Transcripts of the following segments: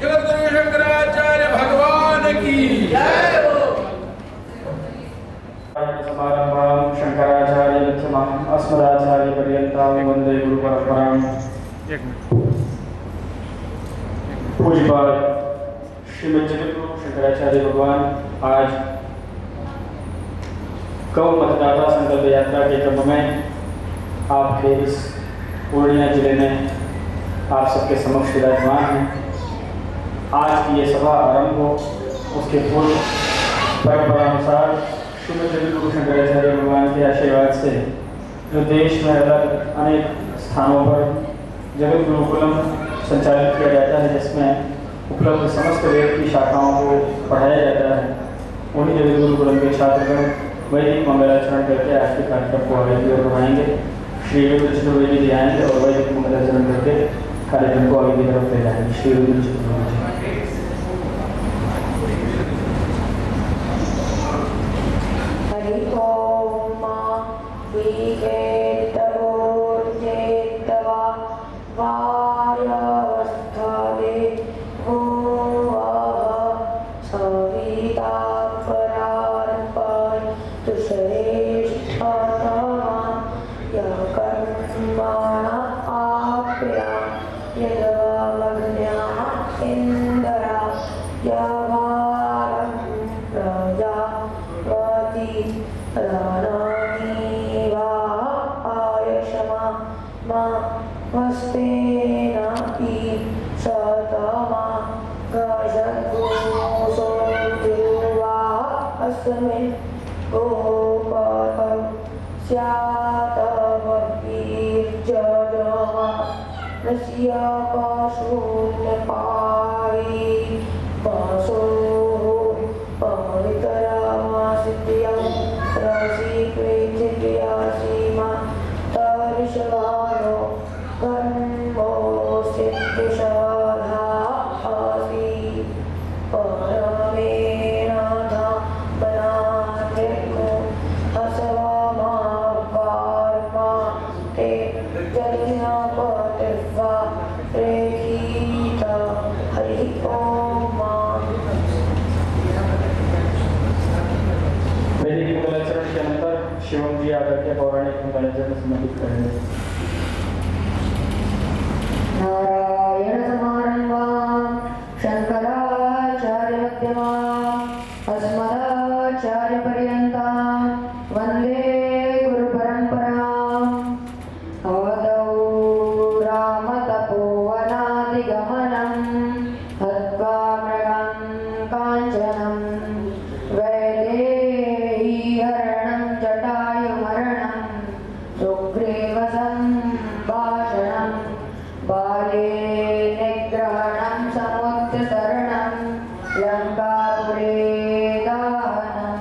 जगद्गुरु शंकराचार्य भगवान की जय हो। समारंभां शंकराचार्य मध्यमाम् अस्मदाचार्य पर्यन्तां वन्दे गुरु परंपराम्। पूज्यपाद श्रीमद् जगद्गुरु शंकराचार्य भगवान आज गौ मतदाता संकल्प यात्रा के क्रम में आपके इस पूर्णिया जिले में आप सबके समक्ष विराजमान हैं। आज की ये सभा आरंभ हो उसके पूर्व परंपरानुसार श्रीमद् जगद्गुरु शंकराचार्य भगवान के आशीर्वाद से जो देश में अलग अनेक स्थानों पर जगत गुरुकुलम संचालित किया जाता है, जिसमें उपलब्ध समस्त वेद की शाखाओं को पढ़ाया जाता है, उन्हीं जगत गुरुकुलम के छात्रगण वैदिक मंगलाचरण करके आज के कार्यक्रम को आगे की ओर बढ़ाएंगे। श्री रुद्र चतुर्वेदी जी आएंगे और वैदिक मंगलाचरण करके कार्यक्रम को आगे की तरफ ले जाएंगे। श्री रुद्र चतुर्वेदी। शिवम जी आकर के पौराणिक मंगलाचरण समर्पित करेंगे। नारायण समारंभां शंकराचार्य मध्यमाम् अस्मदाचार्य पर्यन्तां वन्दे गुरु परंपराम्। आदौ रामतपोवनादिगमनं हत्वा मृगं काञ्चनं वैदेहीहरणं जटायुमरणं सुग्रीवसम्भाषणं बाले निग्रहणं समुद्रतरणं लङ्कापुरे दाहनं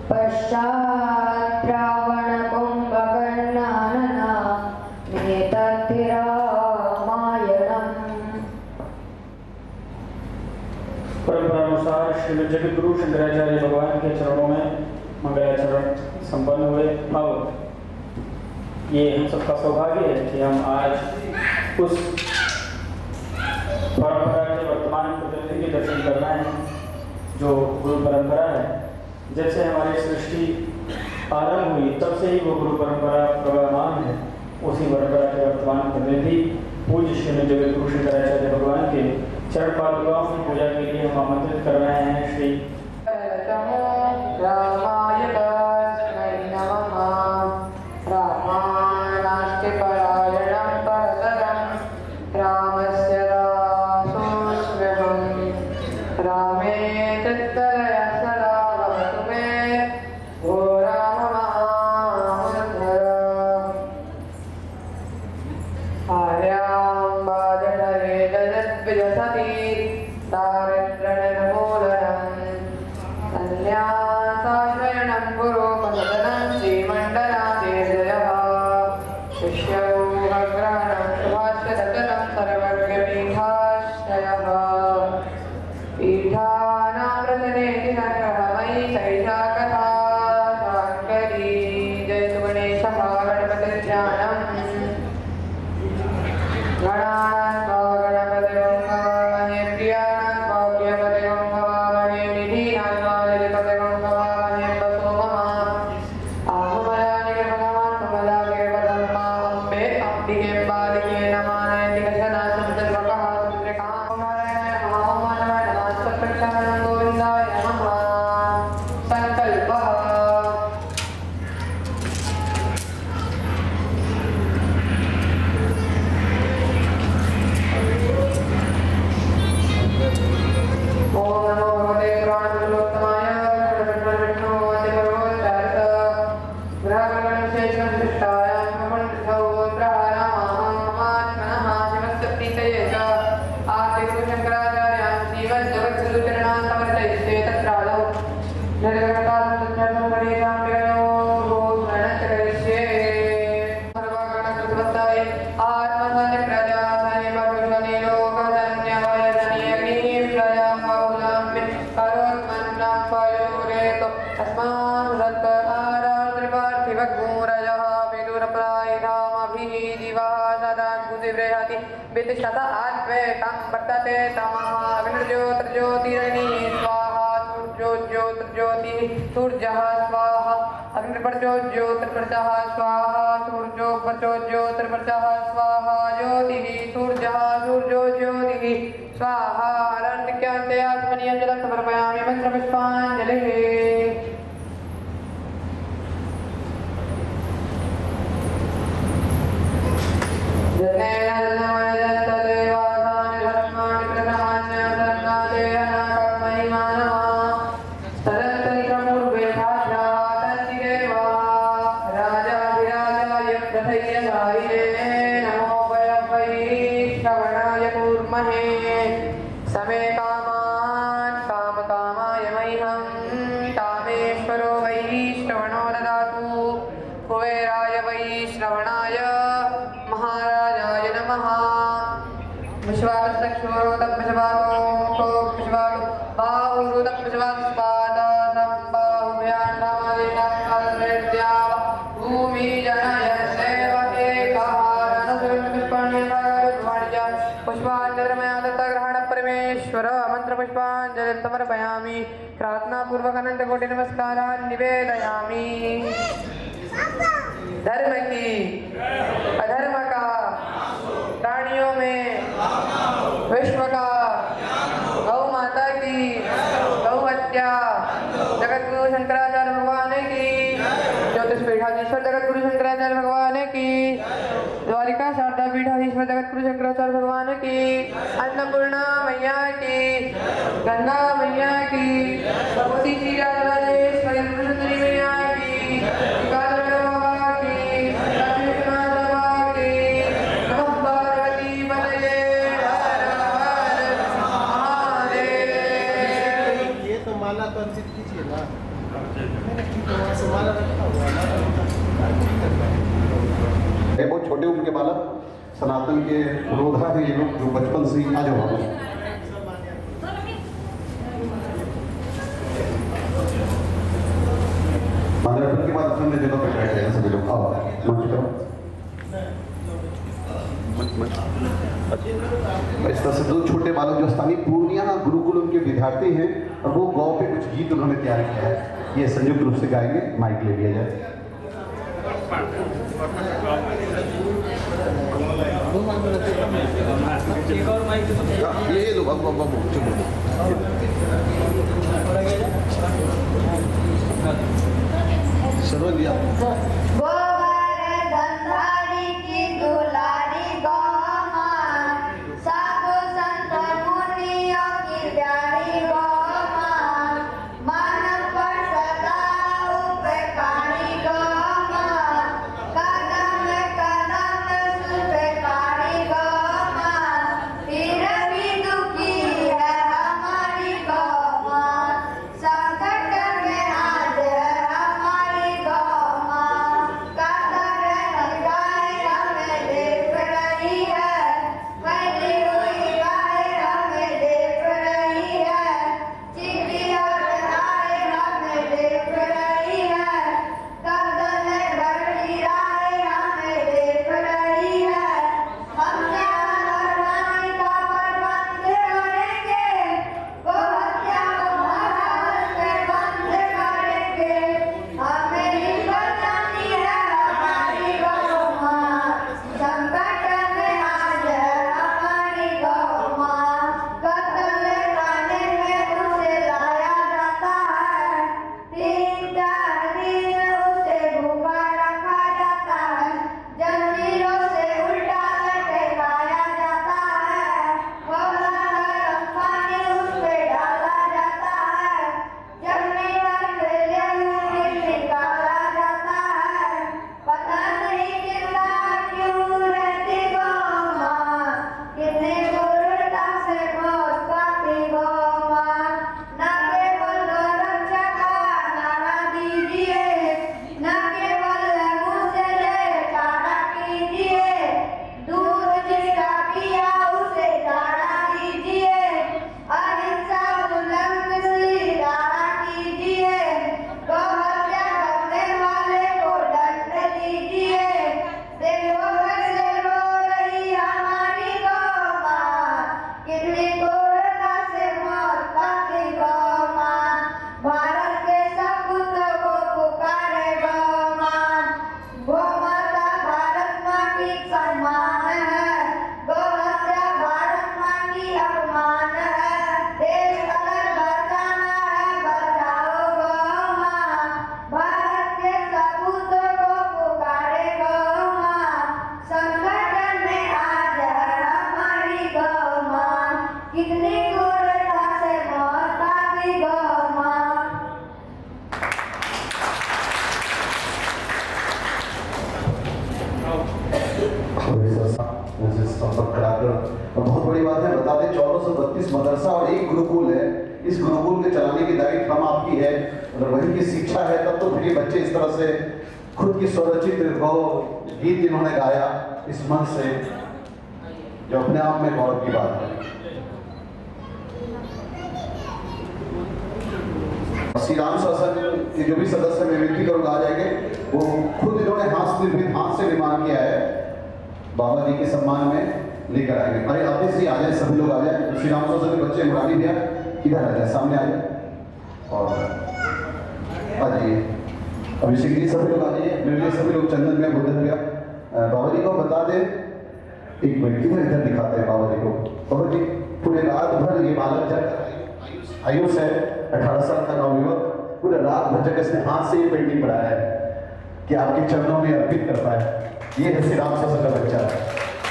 पश्चात् रावणकुम्भकर्णाननं नेतद्धिरामायणम्। परंपरानुसार श्रीमद् जगद्गुरु शंकराचार्य भगवान के चरणों में मंगलाचरण संपन्न हुए। अब ये हम सबका सौभाग्य है कि हम आज उस परंपरा के वर्तमान प्रतिनिधि के दर्शन कर रहे हैं जो गुरु परंपरा है। जब से हमारी सृष्टि आरंभ हुई तब से ही वो गुरु परंपरा प्रवर्तमान है। उसी परंपरा के वर्तमान प्रतिनिधि पूज्य श्रीमद् जगद्गुरु शंकराचार्य भगवान के चरण पादुकाओं की पूजा के लिए हम आमंत्रित कर रहे हैं। श्री आत्मधनि प्रजाधनि पशुधनि लोकधन्य वयधनि अग्निं प्रजा बहुलम्बि करोत्मन्नं पयोरेतो तस्मात् सत्त आरात्रिपार्थिवगूरजः विदुरप्रायधामभिः दिवः सदा कुदिवृहति वितिष्ठत आद्वैतं वर्तते तमः अग्निर्ज्योतिर्ज्योतिरग्निः स्वाहा सूर्योज्योतिर्ज्योतिः सूर्यः स्वाहा अग्निर्ज्योतिर्प्रजः स्वाहा सूर्योज्योतिर्प्रजः स्वाहा ज्योतिः सूर्यः सूर्योज्योतिः स्वाहा अरण्यक्यान्ते आत्मनीयं जलं समर्पयामि मन्त्रपुष्पाञ्जलिः समे कामान् कामकामाय मह्यं कामेश्वरो वै श्रवणो ददातु कुबेराय वै श्रवणाय महाराजाय नमः विश्वासचक्षुरोदपशवाको बाहुरुदपशवास्पादसंबाहुभ्यान्नामादिशास्त्रद्या भूमि जनयसेव पुष्पाञ्जलिर्मया दत्तग्रहण परमेश्वर मंत्रपुष्पाञ्जलि समर्पयामि प्रार्थनापूर्वक अनंतकोटि नमस्कारान् निवेदयामि। धर्म की अधर्म का प्राणियों में विश्व का गौ माता की गौ हत्या जगतगुरु शंकराचार्य भगवान की ज्योतिष पीठाधीश्वर जगतगुरु शंकराचार्य भगवान की द्वारिका शारदा पीठाधीश्वर जगतगुरु शंकराचार्य भगवान की अन्नपूर्णा मैया की गंगा मैया की भगवती श्री राजेश्वरी सुंदरी मैया की बाबा की नमः पार्वती पतये हर हर महादेव। ये तो माला तो अर्चित कीजिए ना, वहाँ से माला रखा हुआ है। बहुत छोटे उम्र के बालक सनातन के रोधा है ये लोग, जो बचपन से ही आ जाओ माधुरपन के बाद अपने जगह पर बैठ जाए सभी लोग। आओ मंच करो। इस तरह से दो छोटे बालक जो स्थानीय पूर्णिया गुरुकुल उनके विद्यार्थी हैं और वो गाँव पे कुछ गीत उन्होंने तैयार किया है, ये संयुक्त रूप से गाएंगे। माइक ले लिया जाए। ये लो बाबू बाबू चलो लिया। गोवर्धनधारी की दुलारी गौ माँ, साधु संत मुनियों की प्यारी गौ माँ, मानव पर सदा उपकारी गौ माँ, कदम कदम सुपकारी गौ माँ, फिर भी दुखी है हमारी गौ माँ, संकट में आज है हमारी गौ माँ। उनसे संपर्क कराकर। और बहुत बड़ी बात है, बता दें 1432 मदरसा और एक गुरुकुल है। इस गुरुकुल के चलाने की दायित्व हम आपकी है। अगर वही की शिक्षा है तब तो फिर ये बच्चे इस तरह से खुद की स्वरचित गीत जिन्होंने गाया इस मन से, जो अपने आप में गौरव की बात है। श्री राम शासन के जो भी सदस्य मैं विनती करूंगा आ जाएंगे, वो खुद इन्होंने हाथ से निर्माण किया है, बाबा जी के सम्मान में लेकर आएंगे। अरे आते से आ जाए, सभी लोग आ जाए। श्री राम शासन के बच्चे मुरारी भैया इधर आ जाए, सामने आ जाए और आ जाइए। अभिषेक जी सभी लोग आ जाइए, मेरे लिए सभी लोग चंदन में बुद्ध भैया बाबा जी को बता दें। एक मिनट इधर दिखाते हैं बाबा जी को। बाबा जी पूरे रात भर ये बालक जब आयुष है 18 साल का नवयुवक, पूरे रात भर जब इसने हाथ से ये पेंटिंग बनाया है कि आपके चरणों में अर्पित कर पाए। ये है श्री राम शासन का बच्चा।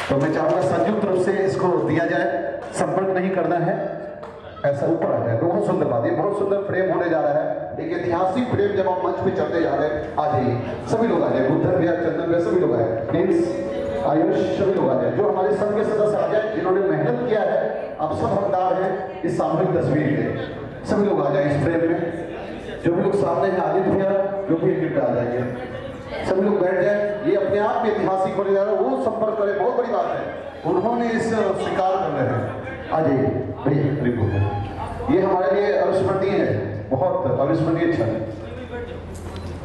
तो मैं चाहूंगा संयुक्त रूप से इसको दिया जाए, संपर्क नहीं करना है, ऐसा ऊपर आ जाए। बहुत सुंदर बात, ये बहुत सुंदर फ्रेम होने जा रहा है, एक ऐतिहासिक फ्रेम। जब आप मंच पे चलते जा रहे हैं, आ जाइए सभी लोग आ जाए, बुद्ध भैया चंदन भैया सभी लोग आए, प्रिंस आयुष सभी लोग आ जाए, जो हमारे संघ के सदस्य आ जाए जिन्होंने मेहनत किया है। आप सब हकदार हैं इस सामूहिक तस्वीर के, सभी लोग आ जाए इस फ्रेम में। जो भी लोग सामने हैं आदित्य भैया जो भी गिफ्ट आ जाएंगे, सभी लोग बैठ जाए। ये अपने आप में ऐतिहासिक होने जा रहा है, वो संपर्क करे, बहुत बड़ी बात है, उन्होंने इस स्वीकार कर रहे हैं। आ जाइए भैया, ये हमारे लिए अविस्मरणीय है, बहुत अविस्मरणीय क्षण है।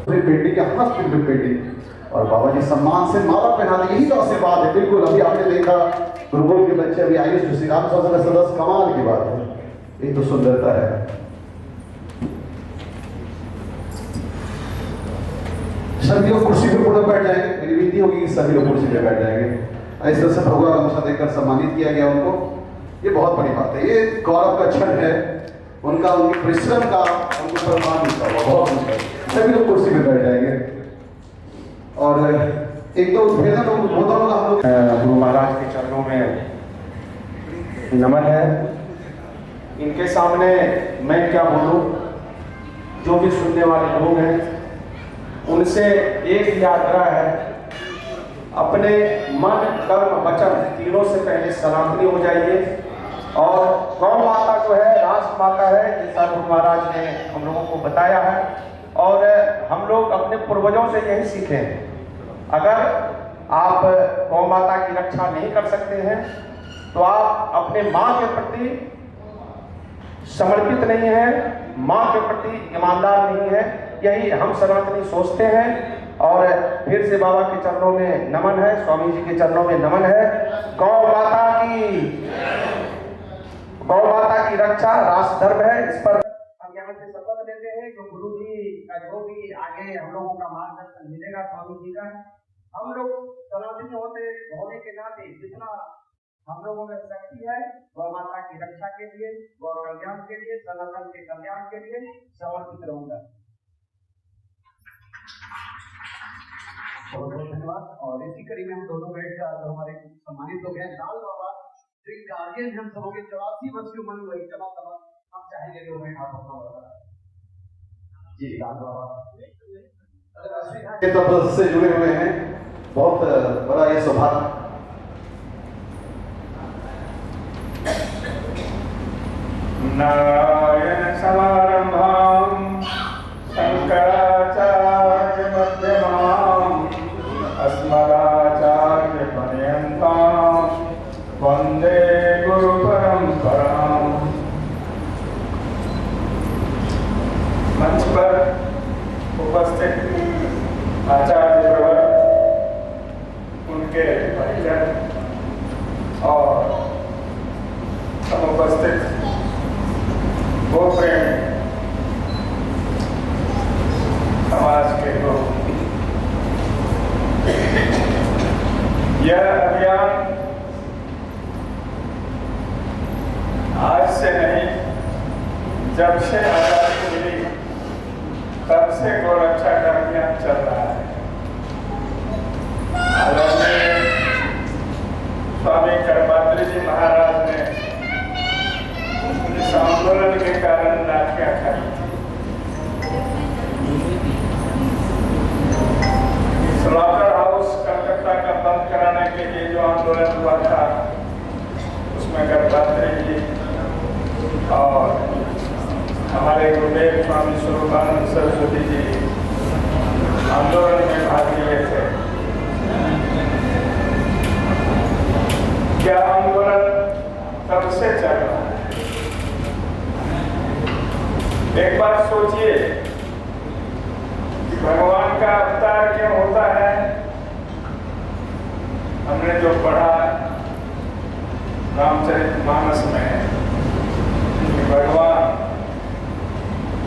पेंटिंग का हस्त पेंटिंग और बाबा जी सम्मान से माला पहना दी, यही तो आशीर्वाद है। बिल्कुल अभी आपने देखा गुरुकुल के बच्चे, अभी आयुष श्री राम शासन का सदस्य, कमाल की बात है, ये तो सुंदरता है। सभी लोग कुर्सी पे पूरा बैठ जाएंगे, मेरी विनती होगी कि सभी लोग कुर्सी पे बैठ जाएंगे। इस तरह से भगवा गमछा देकर सम्मानित किया गया उनको, ये बहुत बड़ी बात है, ये गौरव का क्षण है उनका, उनके परिश्रम का, उनको सम्मान मिलता हुआ बहुत सुंदर। सभी लोग कुर्सी पे बैठ जाएंगे और एक तो उद्भेदन उद्बोधन हम लोग गुरु महाराज के चरणों में नमन है। इनके सामने मैं क्या बोलूं, जो भी सुनने वाले लोग हैं उनसे एक ही आग्रह है, अपने मन कर्म वचन तीनों से पहले सनातनी हो जाइए। और गौ माता जो है राष्ट्र माता है, जैसा गुरु महाराज ने हम लोगों को बताया है, और हम लोग अपने पूर्वजों से यही सीखे हैं। अगर आप गौ माता की रक्षा नहीं कर सकते हैं तो आप अपने माँ के प्रति समर्पित नहीं है, माँ के प्रति ईमानदार नहीं है, यही हम सनातनी सोचते हैं। और फिर से बाबा के चरणों में नमन है, स्वामी जी के चरणों में नमन है। गौ माता की रक्षा राष्ट्र धर्म है। इस पर हम यहाँ से शपथ लेते हैं कि गुरु जी का जो भी आगे हम लोगों का मार्गदर्शन मिलेगा स्वामी जी का, हम लोग सनातनी होने के नाते जितना हम लोगों में शक्ति है गौ माता की रक्षा के लिए, गौ कल्याण के लिए, सनातन के कल्याण के लिए समर्पित रहूंगा। बहुत बहुत धन्यवाद। और इसी कड़ी में हम दोनों बैठकर हमारे सम्मानित लोग हैं लाल बाबा श्री गार्जियन हम सबों के 84 वर्ष की उम्र हुई, तमाम हम चाहेंगे कि उन्हें जी लाल बाबा के तरफ से जुड़े हुए हैं, बहुत बड़ा ये सौभाग्य। नारायण समारंभां शंकराचार्य मध्यमां अस्मदाचार्य पर्यन्तां वंदे गुरु परंपरां। मंच पर उपस्थित आचार्य प्रवर, उनके परिजन और समुपस्थित गो प्रेमी समाज के लोग, यह अभियान आज से नहीं, जब से आजादी मिली तब से गोरक्षा का अभियान चल रहा है। स्वामी कर्पात्री जी महाराज ने इस आंदोलन के कारण राखियां खाई थी। स्लॉटर हाउस कलकत्ता का बंद कराने के लिए जो आंदोलन हुआ था उसमें गणतंत्र जी और हमारे गुरुदेव स्वामी स्वरूपानंद सरस्वती जी आंदोलन में भाग लिए थे। क्या आंदोलन तब से चल रहा है? एक बात सोचिए कि भगवान का अवतार क्यों होता है। हमने जो पढ़ा रामचरितमानस में कि भगवान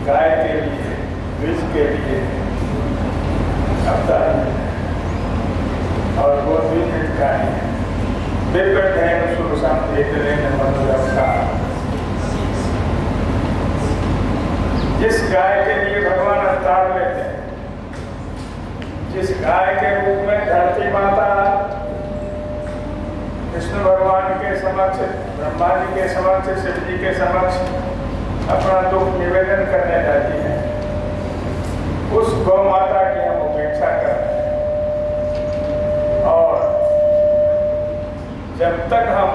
गाय के लिए, विष के लिए अवतार और वो भी गाय है। जिस गाय के लिए भगवान अवतार लेते हैं, जिस गाय के रूप में धरती माता विष्णु भगवान के समक्ष, ब्रह्मा जी के समक्ष, शिव जी के समक्ष अपना दुख निवेदन करने जाती है, उस गौ माता की हम उपेक्षा करते हैं। और जब तक हम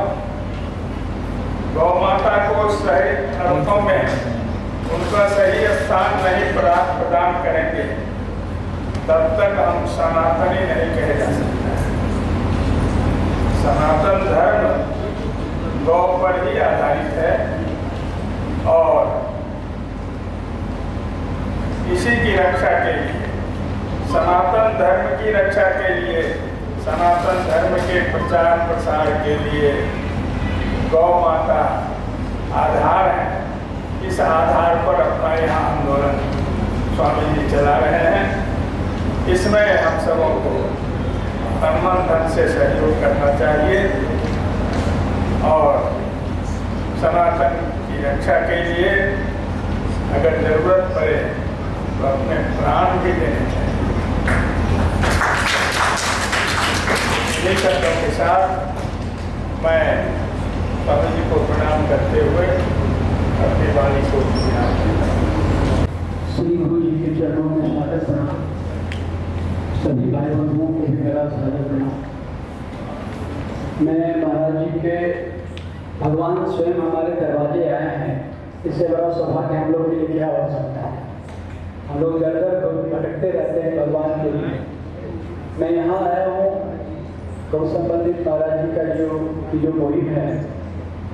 गौ माता को सही अर्थों में उनका सही स्थान नहीं प्रदान करेंगे, तब तक हम सनातनी नहीं कहे जा सकते। सनातन धर्म गौ पर ही आधारित है और इसी की रक्षा के लिए, सनातन धर्म की रक्षा के लिए, सनातन धर्म के प्रचार प्रसार के लिए गौ माता आधार है। इस आधार पर अपना यहाँ आंदोलन स्वामी जी चला रहे हैं। इसमें हम सबों को तन धन से सहयोग करना चाहिए और सनातन की रक्षा के लिए अगर जरूरत पड़े तो अपने प्राण भी देने चाहिए। इन्हीं शब्दों के साथ मैं स्वामी जी को प्रणाम करते हुए अपनी वाणी को विराम देता हूं। श्री गुरु जी के चरणों में स्वागत प्रणाम। सभी भाई बंधुओं को भी मेरा स्वागत प्रणाम। मैं महाराज जी के भगवान स्वयं हमारे दरवाजे आए हैं, इससे बड़ा सौभाग्य हम लोग के लिए क्या हो सकता है। हम लोग दर दर भटकते रहते हैं भगवान के लिए। मैं यहाँ आया हूँ गौ संबंधित महाराज जी का जो मुहिम है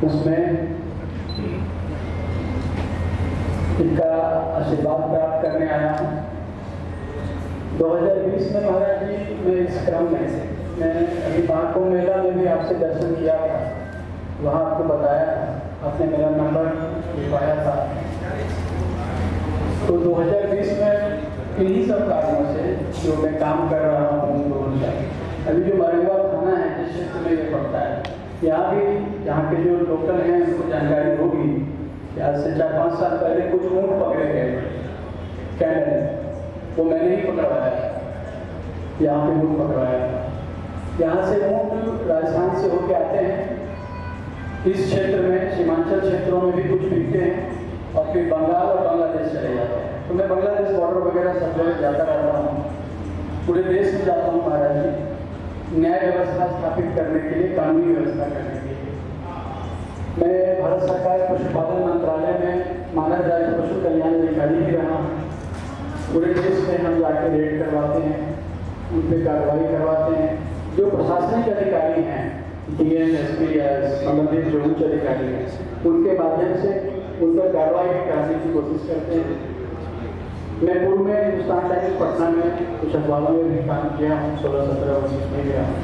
उसमें इनका आशीर्वाद प्राप्त करने आया हूँ। 2020 में महाराज जी मैं इस क्रम में मैं अभी महाकुंभ मेला में भी आपसे दर्शन किया था, वहाँ आपको बताया था, आपने मेरा नंबर लिखवाया था। तो 2020 में इन्हीं सब कारणों से जो मैं काम कर रहा हूँ, अभी जो मरंगवा थाना है जिस क्षेत्र में ये पड़ता है, यहाँ के जो लोकल हैं उनको जानकारी होगी कि आज से 4-5 साल पहले कुछ ऊँट पकड़े गए कैनेडा में, वो मैंने ही पकड़वाया, यहाँ पे ऊँट पकड़वाया था। यहाँ से ऊँट राजस्थान से होके आते हैं, इस क्षेत्र में सीमांचल क्षेत्रों में भी कुछ बिकते हैं और फिर बंगाल और बांग्लादेश चले जाते हैं। तो मैं बांग्लादेश बॉर्डर वगैरह सब जगह जाता रहता हूँ, पूरे देश में जाता हूँ महाराज जी, न्याय व्यवस्था स्थापित करने के लिए, कानूनी व्यवस्था करने के लिए। मैं भारत सरकार पशुपालन मंत्रालय में मानव राज्य पशु कल्याण अधिकारी भी रहा हूँ। पूरे देश में हम जाके रेड करवाते हैं, उन पर कार्रवाई करवाते हैं। जो प्रशासनिक अधिकारी हैं, डीएम, एसपी या संबंधित जो उच्च अधिकारी हैं, उनके माध्यम से उन पर कार्रवाई कराने की कोशिश करते हैं। मैं पूर्व में हिंदुस्तान टाइम्स पटना में कुछ अखबारों में भी काम किया हूँ, 16-17 वर्ष में गया हूँ।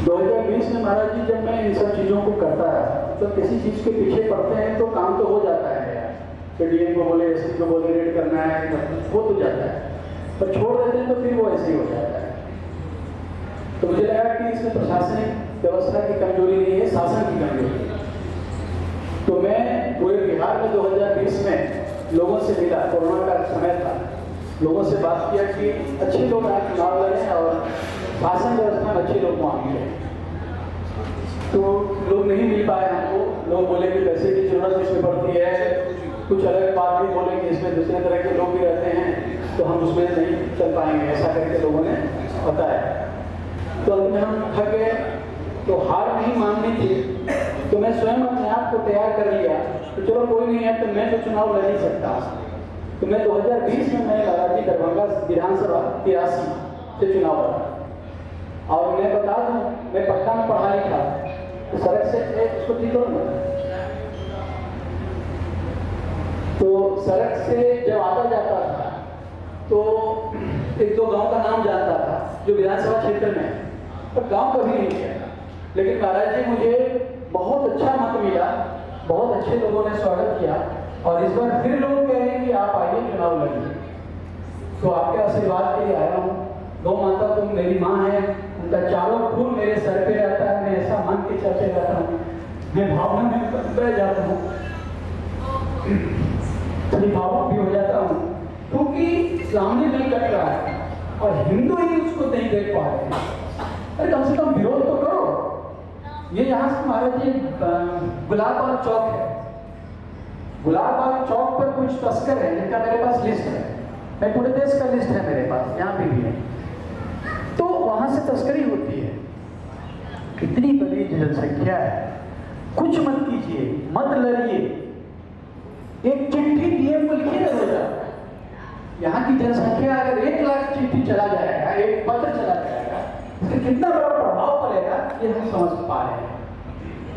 2020 में महाराज जी जब मैं इन सब चीज़ों को करता है तो किसी चीज़ के पीछे पड़ते हैं तो काम तो हो जाता है यार, तो डीएम को बोले, एसपी को बोले रेड करना है, हो तो जाता है, पर छोड़ देते हैं तो फिर वो ऐसे ही हो जाता है। तो मुझे लगा कि इसमें प्रशासनिक व्यवस्था की कमजोरी नहीं है, शासन की कमजोरी है। तो मैं पूरे बिहार में 2020 में लोगों से मिला, कोरोना का समय था, लोगों से बात किया कि अच्छे लोग आए चुनाव लड़े और शासन व्यवस्था में अच्छे लोग वहाँ मिले। तो लोग नहीं मिल पाए हमको, लोग बोले कि पैसे की जरूरत इसमें पड़ती है, कुछ अलग बात भी बोले कि इसमें दूसरे तरह के लोग भी रहते हैं तो हम उसमें नहीं चल पाएंगे, ऐसा करके लोगों ने बताया। तो अंत में हम थक गए, तो हार नहीं माननी थी, तो मैं स्वयं अपने आप को तैयार कर लिया तो चलो कोई नहीं है, तो मैं तो चुनाव लड़ ही सकता। तो मैं 2020 में मैं लड़ा थी दरभंगा विधानसभा 83 से चुनाव लड़ा। और मैं बता दूं, मैं पटना में पढ़ा लिखा, तो सड़क से उसको ठीक करो ना, तो सड़क से जब आता जाता था तो एक दो गांव का नाम जानता था जो विधानसभा क्षेत्र में, पर गांव कभी नहीं गया। लेकिन महाराज जी मुझे बहुत अच्छा मत मिला, बहुत अच्छे लोगों ने स्वागत किया, और इस बार फिर लोग कह रहे हैं कि आप आइए चुनाव लड़िए। तो आपके आशीर्वाद के लिए आया हूँ। गौ माता तुम मेरी माँ है, उनका चारों खून मेरे सर पे रहता है, मैं ऐसा मान के चलते रहता हूँ, मैं भावना में बह जाता हूँ, थोड़ी भावुक भी हो जाता हूँ, क्योंकि सामने नहीं कट रहा है और हिंदू ही उसको नहीं देख पा रहे हैं। अरे कम से कम विरोध तो करो। ये यहाँ से महाराज जी गुलाबबाग चौक है, गुलाबबाग चौक पर कुछ तस्कर है जिनका मेरे पास लिस्ट है, मैं पूरे देश का लिस्ट है मेरे पास, यहाँ पे भी है। तो वहां से तस्करी होती है, कितनी बड़ी जनसंख्या है, कुछ मत कीजिए, मत लड़िए, एक चिट्ठी डीएम को लिखिए ना रोजा। यहाँ की जनसंख्या अगर 1 लाख चिट्ठी चला जाएगा, एक पत्र चला जाएगा, इसका कितना बड़ा प्रभाव पड़ेगा ये हम समझ पा रहे हैं।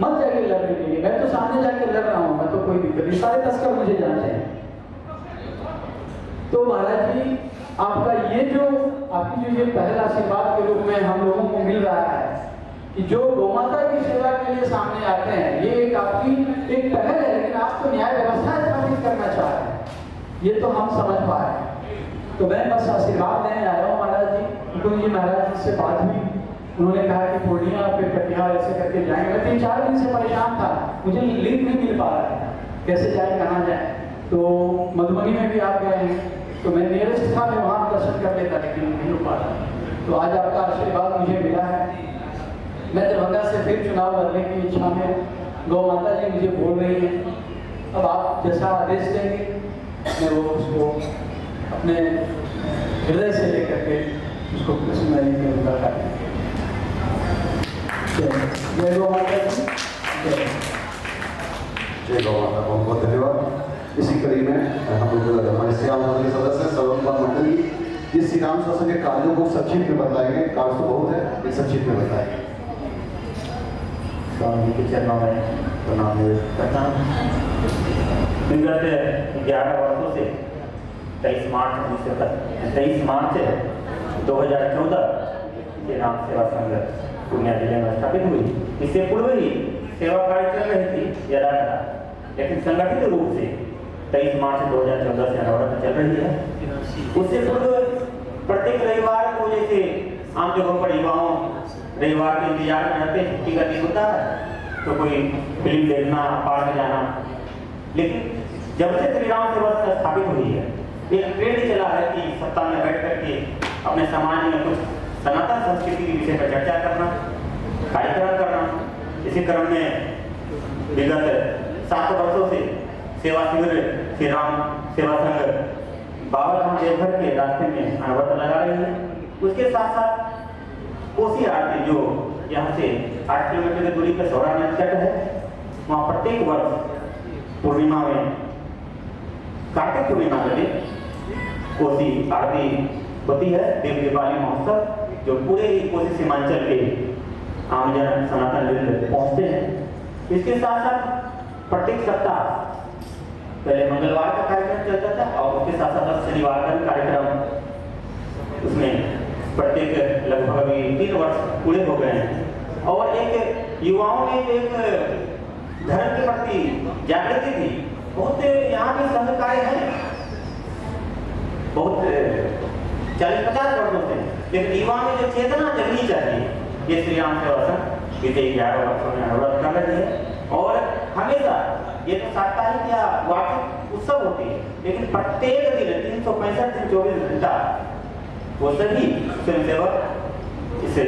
मत जाके लड़ने के लिए, मैं तो सामने जाके लड़ रहा हूँ, मैं तो कोई दिक्कत नहीं, सारे तस्कर मुझे जानते हैं। तो महाराज जी आपका ये जो आपकी जो ये पहला आशीर्वाद के रूप में हम लोगों को मिल रहा है कि जो गौमाता की सेवा के लिए सामने आते हैं, ये एक आपकी एक पहल है, लेकिन आप तो न्याय व्यवस्था स्थापित करना चाह रहे हैं, ये तो हम समझ पा रहे हैं। तो मैं बस आशीर्वाद देने आ रहा हूँ महाराज जी, क्योंकि जी महाराज जी से बात हुई, उन्होंने कहा कि पूर्णिया पे कटिहार ऐसे करके जाएंगे। मैं 3-4 दिन से परेशान था, मुझे लिंक नहीं मिल पा रहा था, कैसे जाए कहाँ जाए। तो मधुबनी में भी आप गए हैं, तो मैं नियरेस्ट था, मैं वहाँ दर्शन कर लेता, लेकिन नहीं हो पा रहा। तो आज आपका आशीर्वाद मुझे मिला है, मैं दरभंगा से फिर चुनाव लड़ने की इच्छा में, गौ माता जी मुझे बोल रही है, अब आप जैसा आदेश देंगे मैं वो उसको अपने हृदय से लेकर के उसको सुनाई करूँगा। जय गौ माता जी, जय गौ माता, बहुत बहुत धन्यवाद। इसी कड़ी में हम लोग हमारे श्री राम मंदिर सदस्य सर्वकुमार मंडली इस श्री राम शासन के कार्यों को संक्षिप्त में बताएंगे। कार्य तो बहुत है, लेकिन संक्षिप्त में बताएंगे। स्वामी के चरणों में प्रणाम करता हूँ। विगत 11 वर्षों से 23 मार्च 2014 श्री राम सेवा संघ पूर्णिया जिले में स्थापित हुई। इससे पूर्व ही सेवा कार्य चल रही थी ज्यादा, लेकिन संगठित रूप से 23 मार्च 2014 से अनवरत चल रही है। उससे पूर्व प्रत्येक रविवार को जैसे आम जगहों पर युवाओं रविवार के इंतजार में रहते हैं, छुट्टी का दिन होता है तो कोई फिल्म देखना, पार्क जाना। लेकिन जब से श्री राम सेवा स्थापित हुई है, एक ट्रेंड चला है कि सप्ताह में बैठ करके अपने समाज में कुछ सनातन संस्कृति के विषय पर चर्चा करना, कार्यक्रम करना। इसी क्रम में विगत 7 वर्षों से सेवा शिविर श्री राम सेवा संघ बाबाधाम देवघर के रास्ते में अनवरत लगा रही है। उसके साथ साथ कोसी आरती जो यहाँ से 8 किलोमीटर की दूरी पर सौरा नदी तट है, वहाँ प्रत्येक वर्ष पूर्णिमा में, कार्तिक पूर्णिमा के दिन कोसी आरती होती है, देव दीपावली महोत्सव, जो पूरे कोसी सीमांचल के आमजन सनातन वृंद पहुँचते हैं। इसके साथ साथ प्रत्येक सप्ताह पहले मंगलवार का कार्यक्रम चलता था और उसके साथ साथ शनिवार का भी कार्यक्रम, उसमें प्रत्येक लगभग 3 वर्ष पूरे हो गए हैं। और एक युवाओं में एक धर्म के प्रति जागृति थी, बहुत यहाँ के संघ कार्य है, बहुत 40-50 वर्षों से, लेकिन युवा में जो चेतना जगनी चाहिए, ये श्री राम सेवा संघ बीते 11 वर्षों में अनवरत कर रही है। और हमेशा ये तो साप्ताहिक या वार्षिक उत्सव होती है, लेकिन प्रत्येक दिन 365 दिन 24 घंटा वो सभी स्वयंसेवक इसे,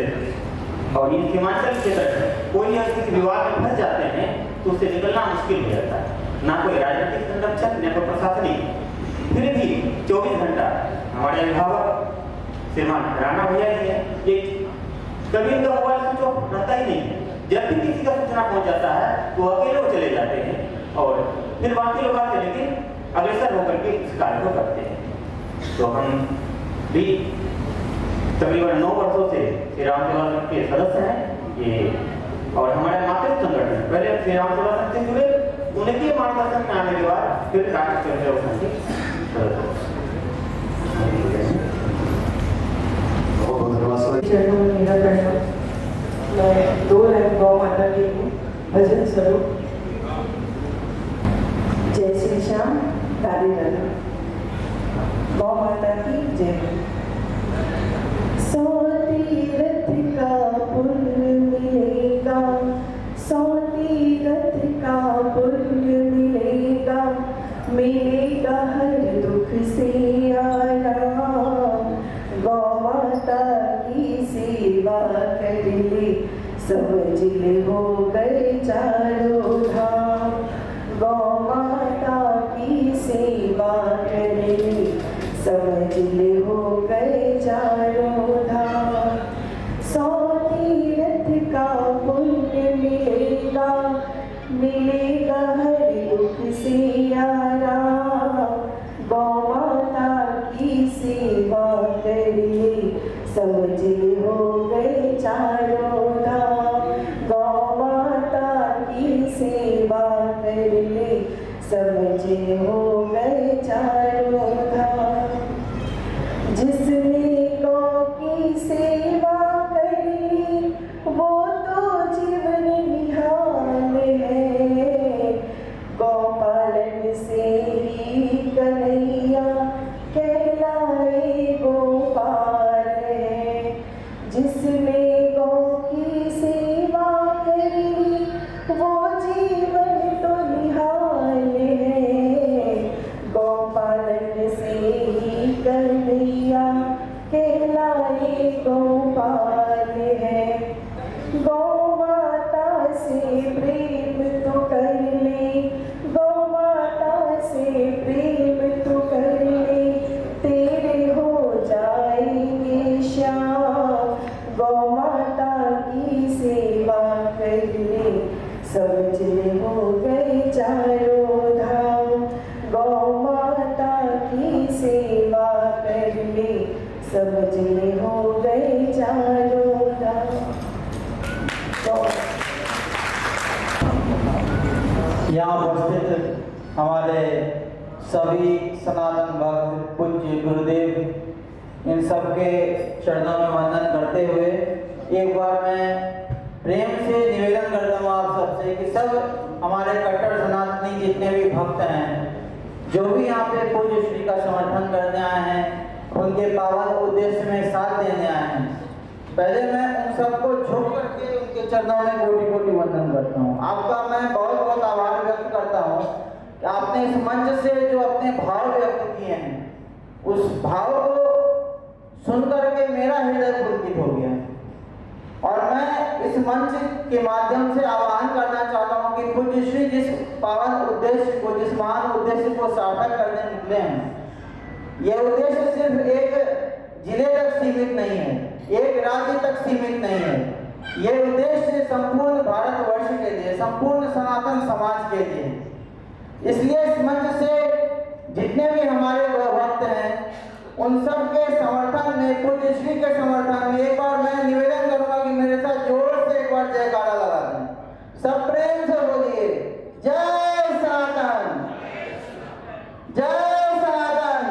और ये सीमांचल क्षेत्र कोई अगर किसी विवाद में फंस जाते हैं तो उससे निकलना मुश्किल हो जाता है, ना कोई राजनीतिक संरक्षक न कोई प्रशासनिक। फिर भी 24 घंटा हमारे अभिभावक श्रीमान राणा भैया जी है, ये कभी इनका मोबाइल स्विच ऑफ रहता ही नहीं है। जब भी किसी का सूचना पहुंच जाता है तो अकेले वो चले जाते हैं और फिर बाकी लोग आते, लेकिन अग्रसर होकर के इस कार्य को करते हैं। तो हम भी तकरीबन 9 वर्षों से श्री राम सेवा संघ के सदस्य हैं ये, और हमारे मातृत्व संगठन पहले श्री राम सेवा संघ से जुड़े, उनके मार्गदर्शन में आने के बाद फिर राष्ट्रीय सेवा संघ के सदस्य। चरणों में मेरा प्रणाम। मैं 2 लाइन गौ माता के लिए भजन स्वरूप जय श्री श्याम राधे राधे। गौ माता की जय। सौ तीरथ का पुण्य मिलेगा, सौ तीरथ का पुण्य मिलेगा, मिलेगा हर दुख से आराम। गौ माता की सेवा कर ले, समझ ले हो गए चारों धाम। गौ माता की सेवा कर ले, समझ ले हो गए चारों धाम। 100 तीरथ का पुण्य मिलेगा, मिलेगा हर दुख से आराम। गौ माता की सेवा कर ले, समझ ले हो गए चारों धाम। गौ माता की सेवा कर ले, समझ ले हो गए चारों धाम। जिसने गौ की सेवा करी वो तो जीवन निहाल है। गौपालन से ही कन्हैया कहलाए गोपाल है। जिसने गौ की सेवा करी वो जीवन तो निहाल है। गौपालन से ही कन्हैया कहलाए गोपाल है। गौ माता से प्रेम तो कर ले, गौ माता से प्रेम तो कर ले, तेरे हो जाएंगे श्याम। गौ माता की सेवा कर ले, समझ ले हो गए चारों धाम। गौ माता की सेवा कर ले, समझ ले हो गए चारों धाम। यहाँ उपस्थित हमारे सभी सनातन भक्त पूज्य गुरुदेव, इन सबके चरणों में वंदन करते हुए एक बार मैं प्रेम से निवेदन करता हूँ आप सबसे कि सब हमारे कट्टर सनातनी जितने भी भक्त हैं, जो भी यहाँ पे पूज्य श्री का समर्थन करने आए हैं, उनके पावन उद्देश्य में साथ देने आए हैं, पहले मैं उन सबको झुक करके उनके चरणों में कोटि कोटि वंदन करता हूँ। आपका मैं बहुत बहुत आभार व्यक्त करता हूँ कि आपने इस मंच से जो अपने भाव व्यक्त किए हैं, उस भाव को सुन करके मेरा हृदय पुलकित हो गया। और मैं इस मंच के माध्यम से आह्वान करना चाहता हूँ कि पूज्य श्री जिस पावन उद्देश्य को, जिस महान उद्देश्य को सार्थक करने निकले हैं, यह उद्देश्य सिर्फ एक जिले तक सीमित नहीं है, एक राज्य तक सीमित नहीं है। यह उद्देश्य संपूर्ण भारतवर्ष के लिए, संपूर्ण सनातन समाज के लिए। इसलिए इस मंच से जितने भी हमारे भक्त हैं, उन सब के समर्थन में, पूज्य श्री के समर्थन में एक बार मैं निवेदन करूंगा कि मेरे साथ जोर से एक बार जयकारा लगा दें। सब प्रेम से बोलिए जय सनातन, जय सनातन,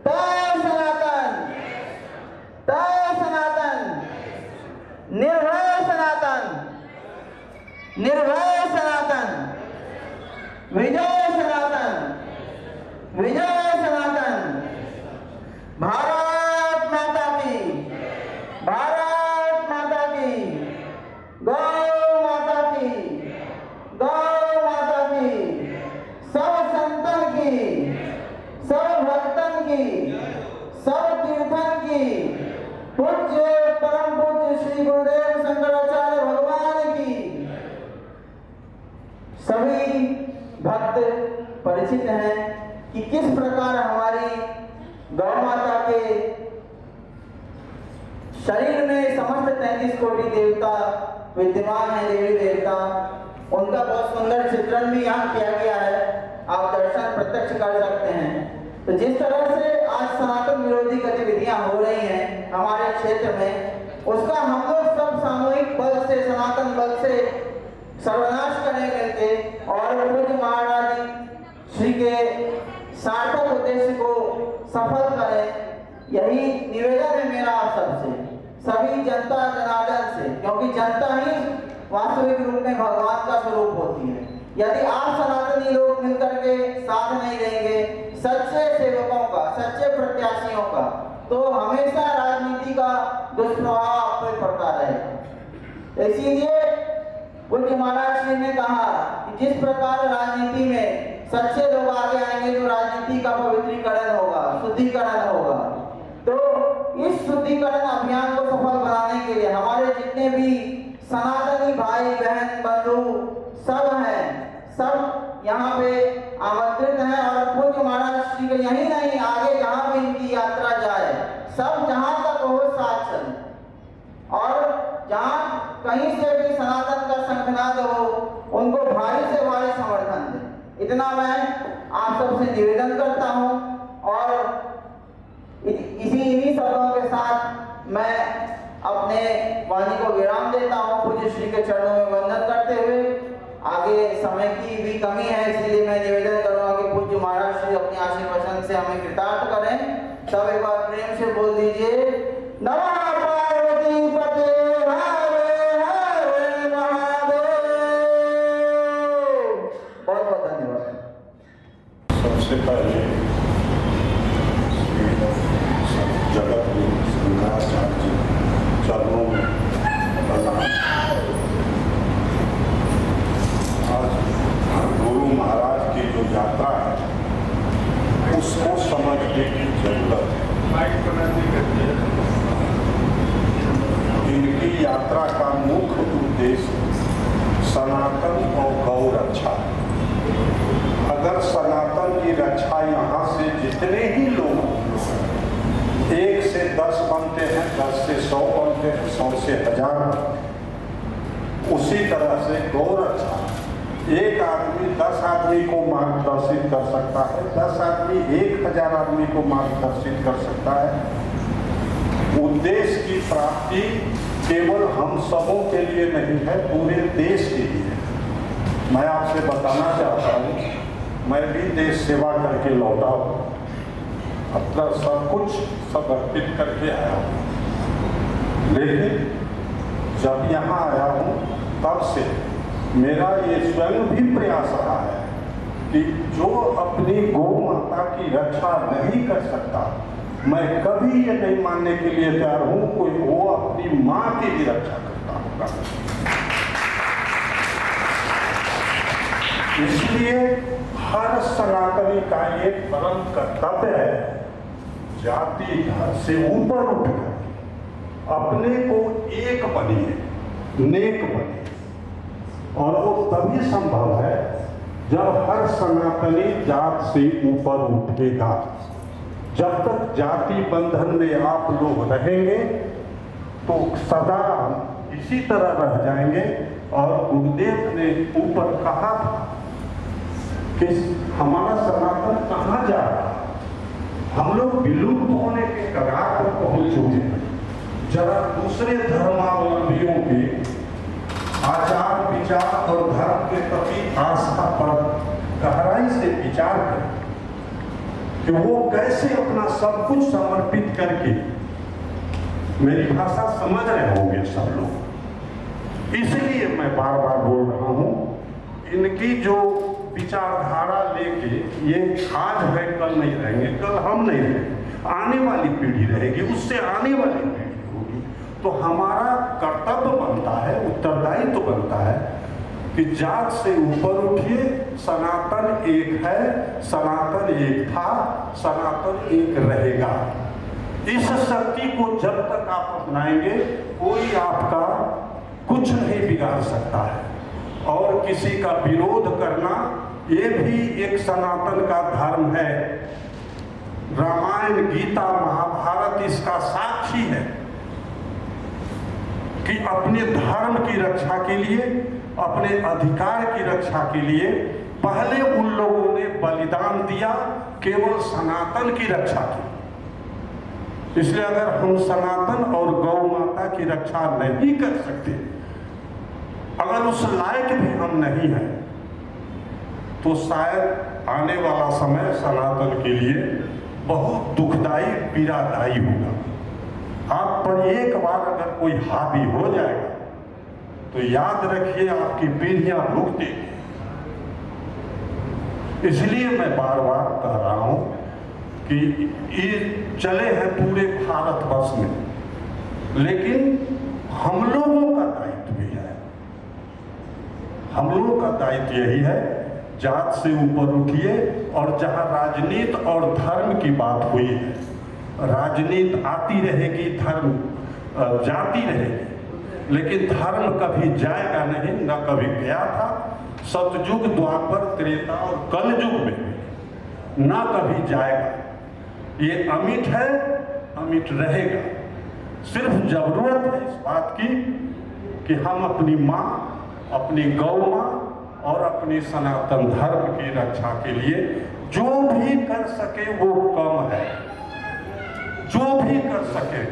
जय सनातन, जय सनातन, निर्भय सनातन, निर्भय सनातन, विजय सनातन, विजय सनातन। भारत माता की, भारत माता की, गौ माता की, गौ माता की, सब संतन की, सब भक्तन की, सब तीर्थन की, पूज्य परम पूज्य श्री गुरुदेव शंकराचार्य भगवान की। सभी भक्त परिचित हैं कि किस प्रकार हमारी गौ माता के शरीर में समस्त 33 कोटि देवता विद्यमान है, देवी देवता, उनका बहुत सुंदर चित्रण भी यहाँ किया गया है, आप दर्शन प्रत्यक्ष कर सकते हैं। तो जिस तरह से आज सनातन विरोधी गतिविधियां हो रही हैं हमारे क्षेत्र में, उसका हम लोग सब सामूहिक बल से, सनातन बल से सर्वनाश करेंगे के और पूज्य महाराज श्री के सार्थक उद्देश्य को सफल करें, यही निवेदन है मेरा आप सबसे, सभी जनता जनार्दन से, क्योंकि जनता ही वास्तविक रूप में भगवान का स्वरूप होती है। यदि आप सनातनी लोग मिलकर के साथ नहीं देंगे सच्चे सेवकों का, सच्चे प्रत्याशियों का, तो हमेशा राजनीति का दुष्प्रभाव आप पर पड़ता रहेगा। इसीलिए पूज्य महाराज जी ने कहा कि जिस प्रकार राजनीति में सच्चे लोग आगे आएंगे तो राजनीति का पवित्रीकरण होगा, शुद्धिकरण होगा। तो इस शुद्धिकरण अभियान को सफल बनाने के लिए हमारे जितने भी सनातनी भाई बहन बंधु सब हैं, सब यहाँ पे आमंत्रित हैं और पूज्य महाराज श्री के यही नहीं, आगे जहाँ भी इनकी यात्रा जाए, सब जहाँ तक हो साथ चलें और जहाँ कहीं से भी सनातन का शंखनाद हो उनको भारी से भारी समर्थन दें। इतना मैं आप सबसे निवेदन करता हूँ और इन्हीं शब्दों के साथ मैं अपने वाणी को विराम देता हूँ, पूज्य श्री के चरणों में वंदन करते हुए। आगे समय की भी कमी है, इसलिए मैं निवेदन करूँगा कि पूज्य महाराज श्री अपने आशीर्वचन से हमें कृतार्थ करें। सब एक बार प्रेम से बोल दीजिए, नमः पार्वती पते हरे हरे महादेव। बहुत बहुत धन्यवाद। सबसे पहले जगत गुरु शंकराचार्य जी चरणों में प्रणाम। आज गुरु महाराज की जो यात्रा है उसको समझने की जरूरत है। इनकी यात्रा का मुख्य उद्देश्य सनातन और गौ रक्षा है। अगर सनातन की रक्षा यहाँ से जितने ही लोग 1 से 10 बनते हैं, 10 से 100 बनते हैं, 100 से 1000, उसी तरह से गौ रक्षा एक आदमी 10 आदमी को मार्गदर्शित कर सकता है, 10 आदमी 1000 आदमी को मार्गदर्शित कर सकता है। उद्देश्य की प्राप्ति केवल हम सबों के लिए नहीं है, पूरे देश के लिए। मैं आपसे बताना चाहता हूँ, मैं भी देश सेवा करके लौटा हूँ, अपना सब कुछ समर्पित करके आया हूँ, लेकिन जब यहाँ आया हूँ तब से मेरा ये स्वयं भी प्रयास रहा है कि जो अपनी गौ माता की रक्षा नहीं कर सकता, मैं कभी ये नहीं मानने के लिए तैयार हूँ कोई वो अपनी माँ की भी रक्षा करता होगा। इसलिए हर सनातनी का ये परम कर्तव्य है, जाति धर्म से ऊपर उठकर अपने को एक बनिए, नेक बनिए। और वो तभी संभव है जब हर सनातनी जात से ऊपर उठेगा। जब तक जाति बंधन में आप लोग रहेंगे तो सदा इसी तरह रह जाएंगे। और गुरुदेव ने ऊपर कहा था कि हमारा सनातन कहाँ जा रहा है, हम लोग विलुप्त होने के कगार पर पहुंच चुके हैं। जरा दूसरे धर्मावलंबियों के आचार विचार और धर्म के प्रति आस्था पर गहराई से विचार करें कि वो कैसे अपना सब कुछ समर्पित करके, मेरी भाषा समझ रहे होंगे सब लोग, इसलिए मैं बार बार बोल रहा हूँ, इनकी जो विचारधारा लेके ये आज है कल नहीं रहेंगे, कल हम नहीं रहेंगे, आने वाली पीढ़ी रहेगी, उससे आने वाली पीढ़ी होगी। तो हमारा कर्तव्य बनता है, उत्तरदायित्व तो बनता है कि जात से ऊपर उठिए। सनातन एक है, सनातन एक था, सनातन एक रहेगा। इस शक्ति को जब तक आप अपनाएंगे कोई आपका कुछ नहीं बिगाड़ सकता है। और किसी का विरोध करना ये भी एक सनातन का धर्म है। रामायण गीता महाभारत इसका साक्षी है। कि अपने धर्म की रक्षा के लिए, अपने अधिकार की रक्षा के लिए पहले उन लोगों ने बलिदान दिया केवल सनातन की रक्षा की। इसलिए अगर हम सनातन और गौ माता की रक्षा नहीं कर सकते, अगर उस लायक भी हम नहीं हैं, तो शायद आने वाला समय सनातन के लिए बहुत दुखदाई, पीड़ादायी होगा। आप पर एक बार अगर कोई हावी हो जाएगा तो याद रखिए आपकी पीढ़ियां रुक देगी। इसलिए मैं बार बार कह रहा हूं कि ये चले हैं पूरे भारतवर्ष में, लेकिन हम लोगों का दायित्व भी है। हम लोगों का दायित्व यही है, जात से ऊपर उठिए। और जहां राजनीति और धर्म की बात हुई है, राजनीति आती रहेगी, धर्म जाती रहेगी, लेकिन धर्म कभी जाएगा नहीं, न कभी गया था। सतयुग, द्वापर, त्रेता और कलयुग में न कभी जाएगा। ये अमिट है, अमिट रहेगा। सिर्फ जरूरत है इस बात की कि हम अपनी माँ, अपनी गौ माँ और अपनी सनातन धर्म की रक्षा के लिए जो भी कर सके वो कम है। जो भी कर सके,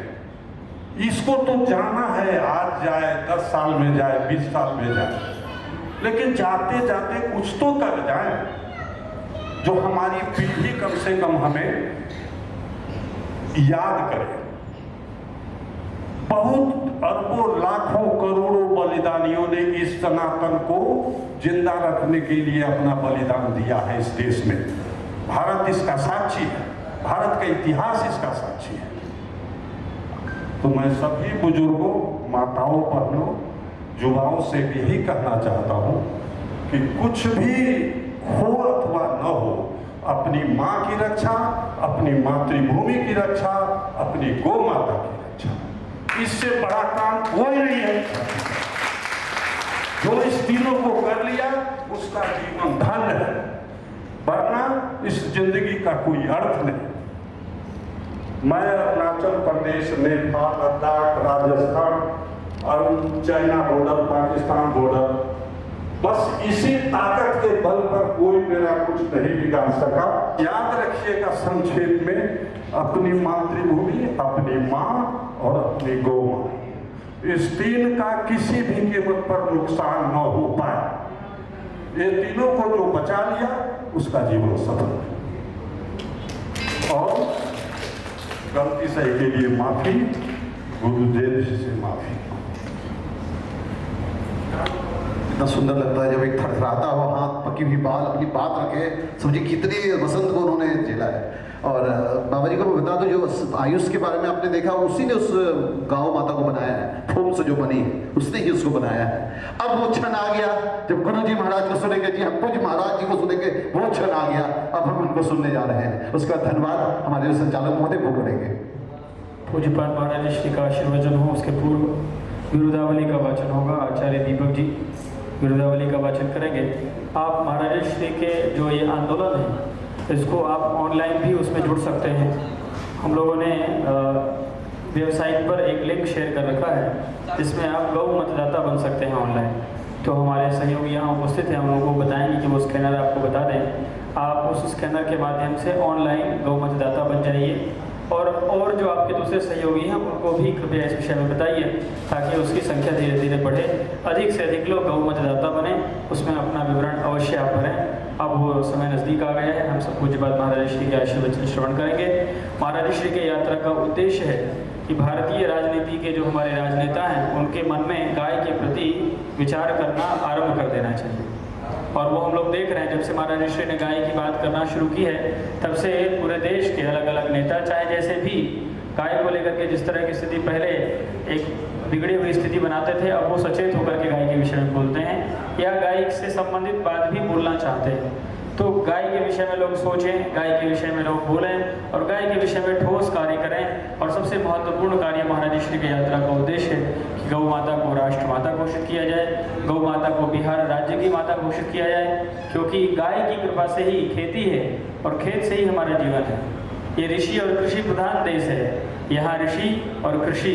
इसको तो जाना है, आज जाए, 10 साल में जाए, 20 साल में जाए, लेकिन जाते जाते कुछ तो कर जाए जो हमारी पीढ़ी कम से कम हमें याद करे। बहुत अरबों, लाखों, करोड़ों बलिदानियों ने इस सनातन को जिंदा रखने के लिए अपना बलिदान दिया है इस देश में। भारत इसका साक्षी है, भारत का इतिहास इसका साक्षी है। तो मैं सभी बुजुर्गों, माताओं, बहनों, युवाओं से यही कहना चाहता हूं कि कुछ भी हो अथवा न हो, अपनी माँ की रक्षा, अपनी मातृभूमि की रक्षा, अपनी गौ माता की रक्षा, इससे बड़ा काम कोई नहीं है। जो इस तीनों को कर लिया उसका जीवन धन्य है, वरना इस जिंदगी का कोई अर्थ नहीं। मैं अरुणाचल प्रदेश, नेपाल, लद्दाख, राजस्थान और चाइना बॉर्डर, पाकिस्तान बॉर्डर, बस इसी ताकत के बल पर कोई मेरा कुछ नहीं बिगाड़ सका। याद रखिएगा संक्षेप में, अपनी मातृभूमि, अपनी माँ और अपनी गौ माँ, इस तीन का किसी भी कीमत पर नुकसान न हो पाए। ये तीनों को जो बचा लिया उसका जीवन सफल। और गलती सही के लिए माफी, गुरुदेव से माफी। इतना सुंदर लगता है जब एक थरथराता हुआ हाथ, पकी हुई बाल, अपनी बात रखे। समझिए कितनी वसंत को उन्होंने झेला है। और बाबा जी को मैं बता दूं, जो आयुष के बारे में आपने देखा, उसी ने उस गाँव माता को बनाया है, फोम से जो बनी, उसने ही उसको बनाया है। अब वो क्षण आ गया जब गुरु जी महाराज को सुनेंगे, जी हम कुछ महाराज जी को सुनेंगे, वो क्षण आ गया। अब हम उनको सुनने जा रहे हैं। उसका धन्यवाद हमारे संचालक महोदय वो करेंगे। पूज्यपाद महाराज श्री का आशीर्वचन हो, उसके पूर्व विरुदावली का वाचन होगा। आचार्य दीपक जी विरुदावली का वाचन करेंगे। आप महाराज श्री के जो ये आंदोलन है, इसको आप ऑनलाइन भी उसमें जुड़ सकते हैं। हम लोगों ने वेबसाइट पर एक लिंक शेयर कर रखा है, जिसमें आप गौ मतदाता बन सकते हैं ऑनलाइन। तो हमारे सहयोगी यहाँ उपस्थित हैं, हम लोगों को बताएंगे कि वो स्कैनर आपको बता दें। आप उस स्कैनर के माध्यम से ऑनलाइन गौ मतदाता बन जाइए। और जो आपके दूसरे सहयोगी हैं उनको भी कृपया इस विषय में बताइए, ताकि उसकी संख्या धीरे धीरे बढ़े, अधिक से अधिक लोग गौ मतदाता बने, उसमें अपना विवरण अवश्य आप भरें। अब वो समय नज़दीक आ गया है, हम सब पूज्यपाद महाराज श्री के आशीर्वचन श्रवण करेंगे। महाराज श्री के यात्रा का उद्देश्य है कि भारतीय राजनीति के जो हमारे राजनेता हैं, उनके मन में गाय के प्रति विचार करना आरंभ कर देना चाहिए। और वो हम लोग देख रहे हैं, जब से महाराज श्री ने गाय की बात करना शुरू की है, तब से पूरे देश के अलग अलग नेता, चाहे जैसे भी गाय को लेकर के जिस तरह की स्थिति पहले एक बिगड़ी हुई स्थिति बनाते थे, अब वो सचेत होकर के गाय के विषय में बोलते हैं, या गाय से संबंधित बात भी बोलना चाहते हैं। तो गाय के विषय में लोग सोचें, गाय के विषय में लोग बोलें और गाय के विषय में ठोस कार्य करें। और सबसे महत्वपूर्ण कार्य महाराज श्री की यात्रा का उद्देश्य है कि गौ माता को राष्ट्र माता घोषित किया जाए, गौ माता को बिहार राज्य की माता घोषित किया जाए, क्योंकि गाय की कृपा से ही खेती है और खेत से ही हमारा जीवन है। ये ऋषि और कृषि प्रधान देश है। यहाँ ऋषि और कृषि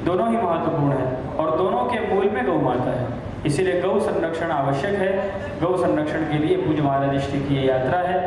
दोनों ही महत्वपूर्ण है और दोनों के मूल में गौ माता है। इसीलिए गौ संरक्षण आवश्यक है। गौ संरक्षण के लिए पूज्य महाराज श्री की ये यात्रा है।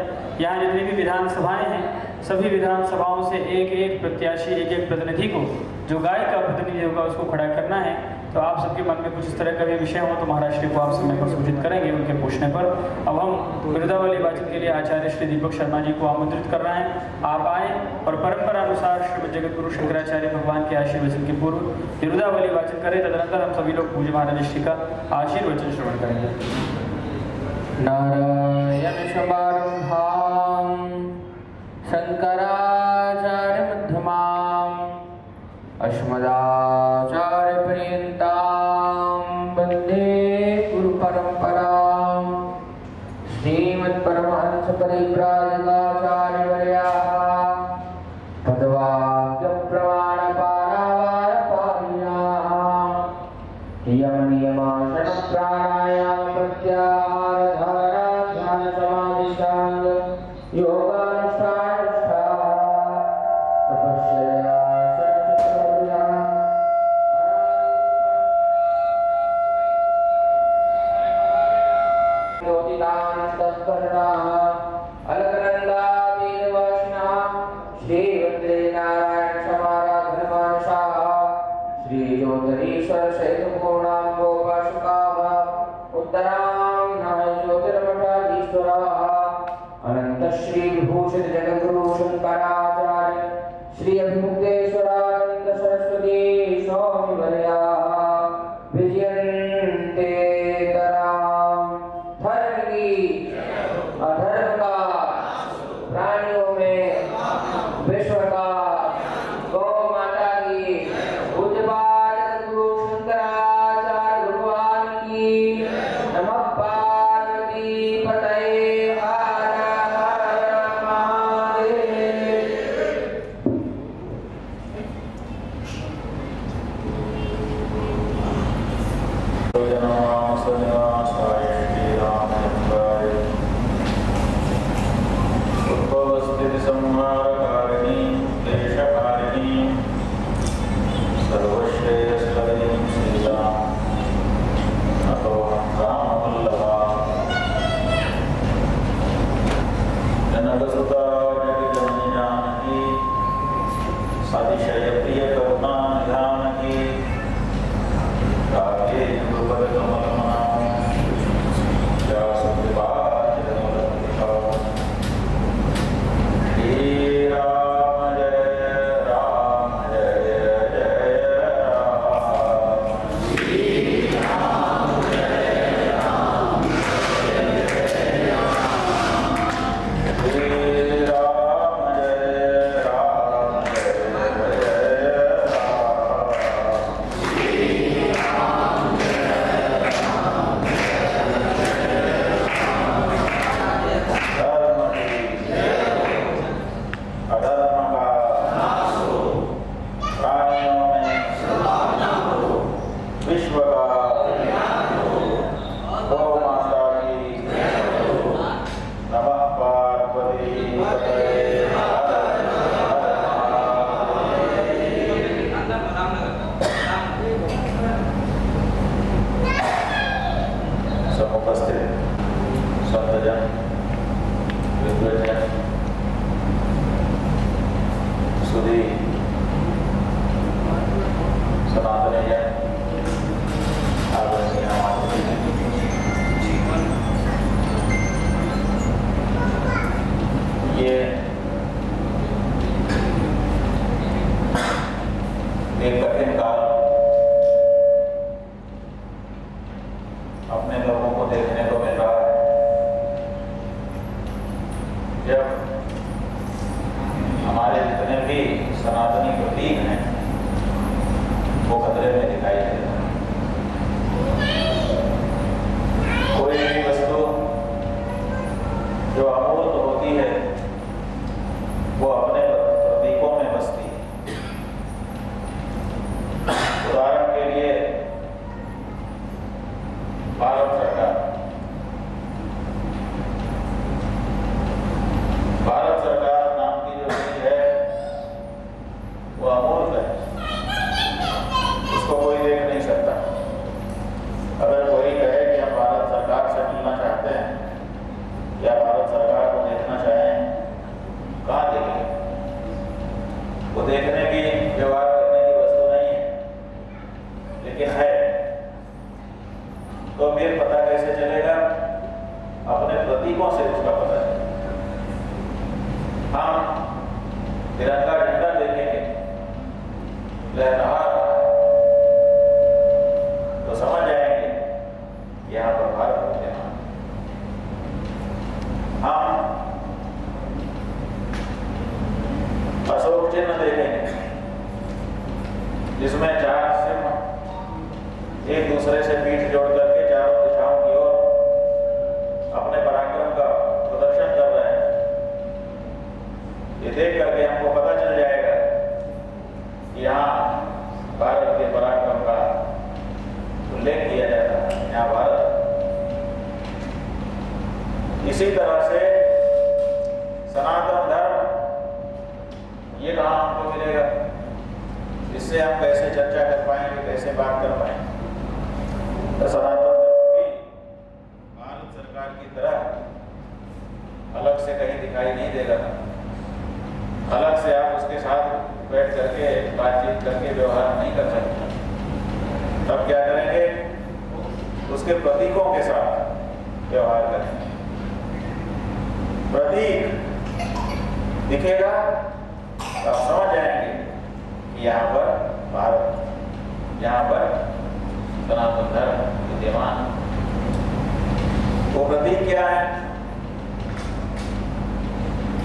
यहाँ जितनी भी विधानसभाएं हैं, सभी विधानसभाओं से एक एक प्रत्याशी, एक एक प्रतिनिधि को, जो गाय का प्रतिनिधि होगा उसको खड़ा करना है। तो आप सबके मन में कुछ इस तरह का भी विषय हो तो महाराज श्री को आप समय पर सूचित करेंगे उनके पूछने पर। अब हम बिरुदावली वाचन के लिए आचार्य श्री दीपक शर्मा जी को आमंत्रित कर रहे हैं। आप आए और परंपरा अनुसार श्रीमद जगत गुरु शंकराचार्य भगवान के आशीर्वचन के पूर्व बिरुदावली वाचन करें। तदनंतर हम सभी लोग पूज्य महाराज श्री का आशीर्वचन श्रवण करेंगे। नारायण समारंभां शंकराचार्य मध्यमाम् अस्मदाचार्य पर्यन्तां वन्दे गुरु परंपरां। श्रीमद् परमहंस परिव्राजकाचार्य वर्याः पदवाक्य प्रमाण पारावार पारिणाः यम नियमासन प्राणायाम प्रत्याहार धारणा ध्यान समाधि सांग योगानुष्ठान तपस्या श्रीज्योतिरीश्वर शैलपूर्णां गोपाशुकाः उत्तरां नमः ज्योतिर्मठाधीश्वराः अनंत श्री विभूषित जगद्गुरु शंकराचार्य श्री अभिमुक्तेश्वरानंद सरस्वती स्वामी वर्याः विजयन्ते तराम। धर्म की अधर्म का प्राणियों में विश्व का गौ माता की पूज्यपाद गुरु शंकराचार्य भगवान की नमः। पार्वती पतये हर हर महादेव। भारत सरकार तो फिर पता कैसे चलेगा? अपने प्रतीकों से उसका पता चलेगा। हम तिरंगा झंडा देखेंगे लहरा रहा है तो समझ जाएंगे यहाँ पर भारत विद्यमान। हम अशोक चिन्ह देखेंगे जिसमें 4 सिंह एक दूसरे से पीठ जोड़ करके चारों दिशाओं की ओर अपने पराक्रम का प्रदर्शन कर रहे हैं। ये देख करके हमको पता चल जाएगा कि यहाँ भारत के पराक्रम का उल्लेख किया जाता है, यहाँ भारत। इसी तरह से सनातन धर्म, ये कहाँ हमको मिलेगा? इससे हम कैसे चर्चा कर पाएंगे, कैसे बात कर पाएंगे? तो सनातन धर्म भी भारत सरकार की तरह अलग से कहीं दिखाई नहीं देगा। अलग से आप उसके साथ बैठ करके बातचीत करके व्यवहार नहीं कर सकते। तब क्या करेंगे? उसके प्रतीकों के साथ व्यवहार करेंगे। प्रतीक दिखेगा तो आप समझ जाएंगे कि यहाँ पर भारत, यहाँ पर सनातन धर्म विद्यमान। वो प्रतीक क्या है?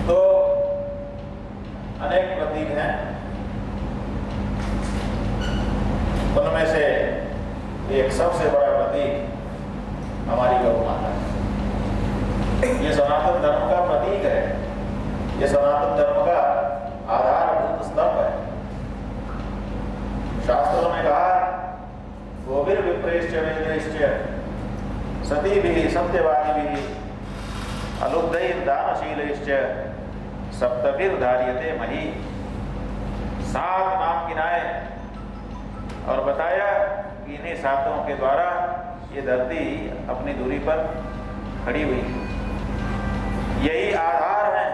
तो अनेक प्रतीक हैं, उनमें से एक सबसे बड़ा प्रतीक हमारी गौ माता है। ये सनातन धर्म का प्रतीक है, ये सनातन धर्म का आधारभूत स्तंभ है। शास्त्रों ने कहा गोविर विप्रेश्च वेदेश्च सतीभिः सत्यवादिभिः अलुब्धैर् दानशीलैश्च सप्तभिर्धार्यते मही। 7 नाम गिनाए और बताया कि इन्हीं 7 के द्वारा ये धरती अपनी दूरी पर खड़ी हुई। यही आधार है।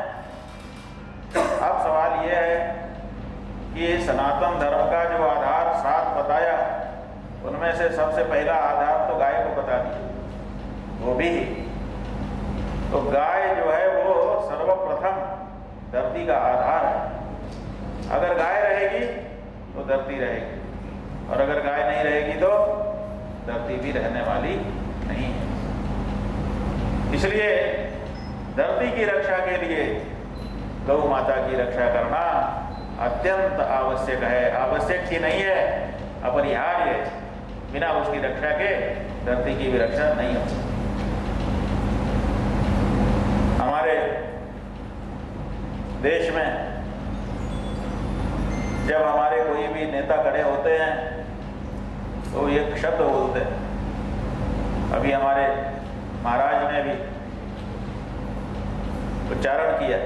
अब सवाल यह है कि सनातन धर्म का जो आधार 7 बताया, उनमें से सबसे पहला आधार तो गाय को बता दिया, वो भी। तो गाय जो है वो सर्वप्रथम धरती का आधार है। अगर गाय रहेगी तो धरती रहेगी, और अगर गाय नहीं रहेगी तो धरती भी रहने वाली नहीं है। इसलिए धरती की रक्षा के लिए गौ माता की रक्षा करना अत्यंत आवश्यक है। आवश्यक ही नहीं है, अपरिहार्य है। बिना उसकी रक्षा के धरती की भी रक्षा नहीं हो सकती। हमारे देश में जब हमारे कोई भी नेता खड़े होते हैं तो एक शब्द बोलते हैं। अभी हमारे महाराज ने भी उच्चारण किया,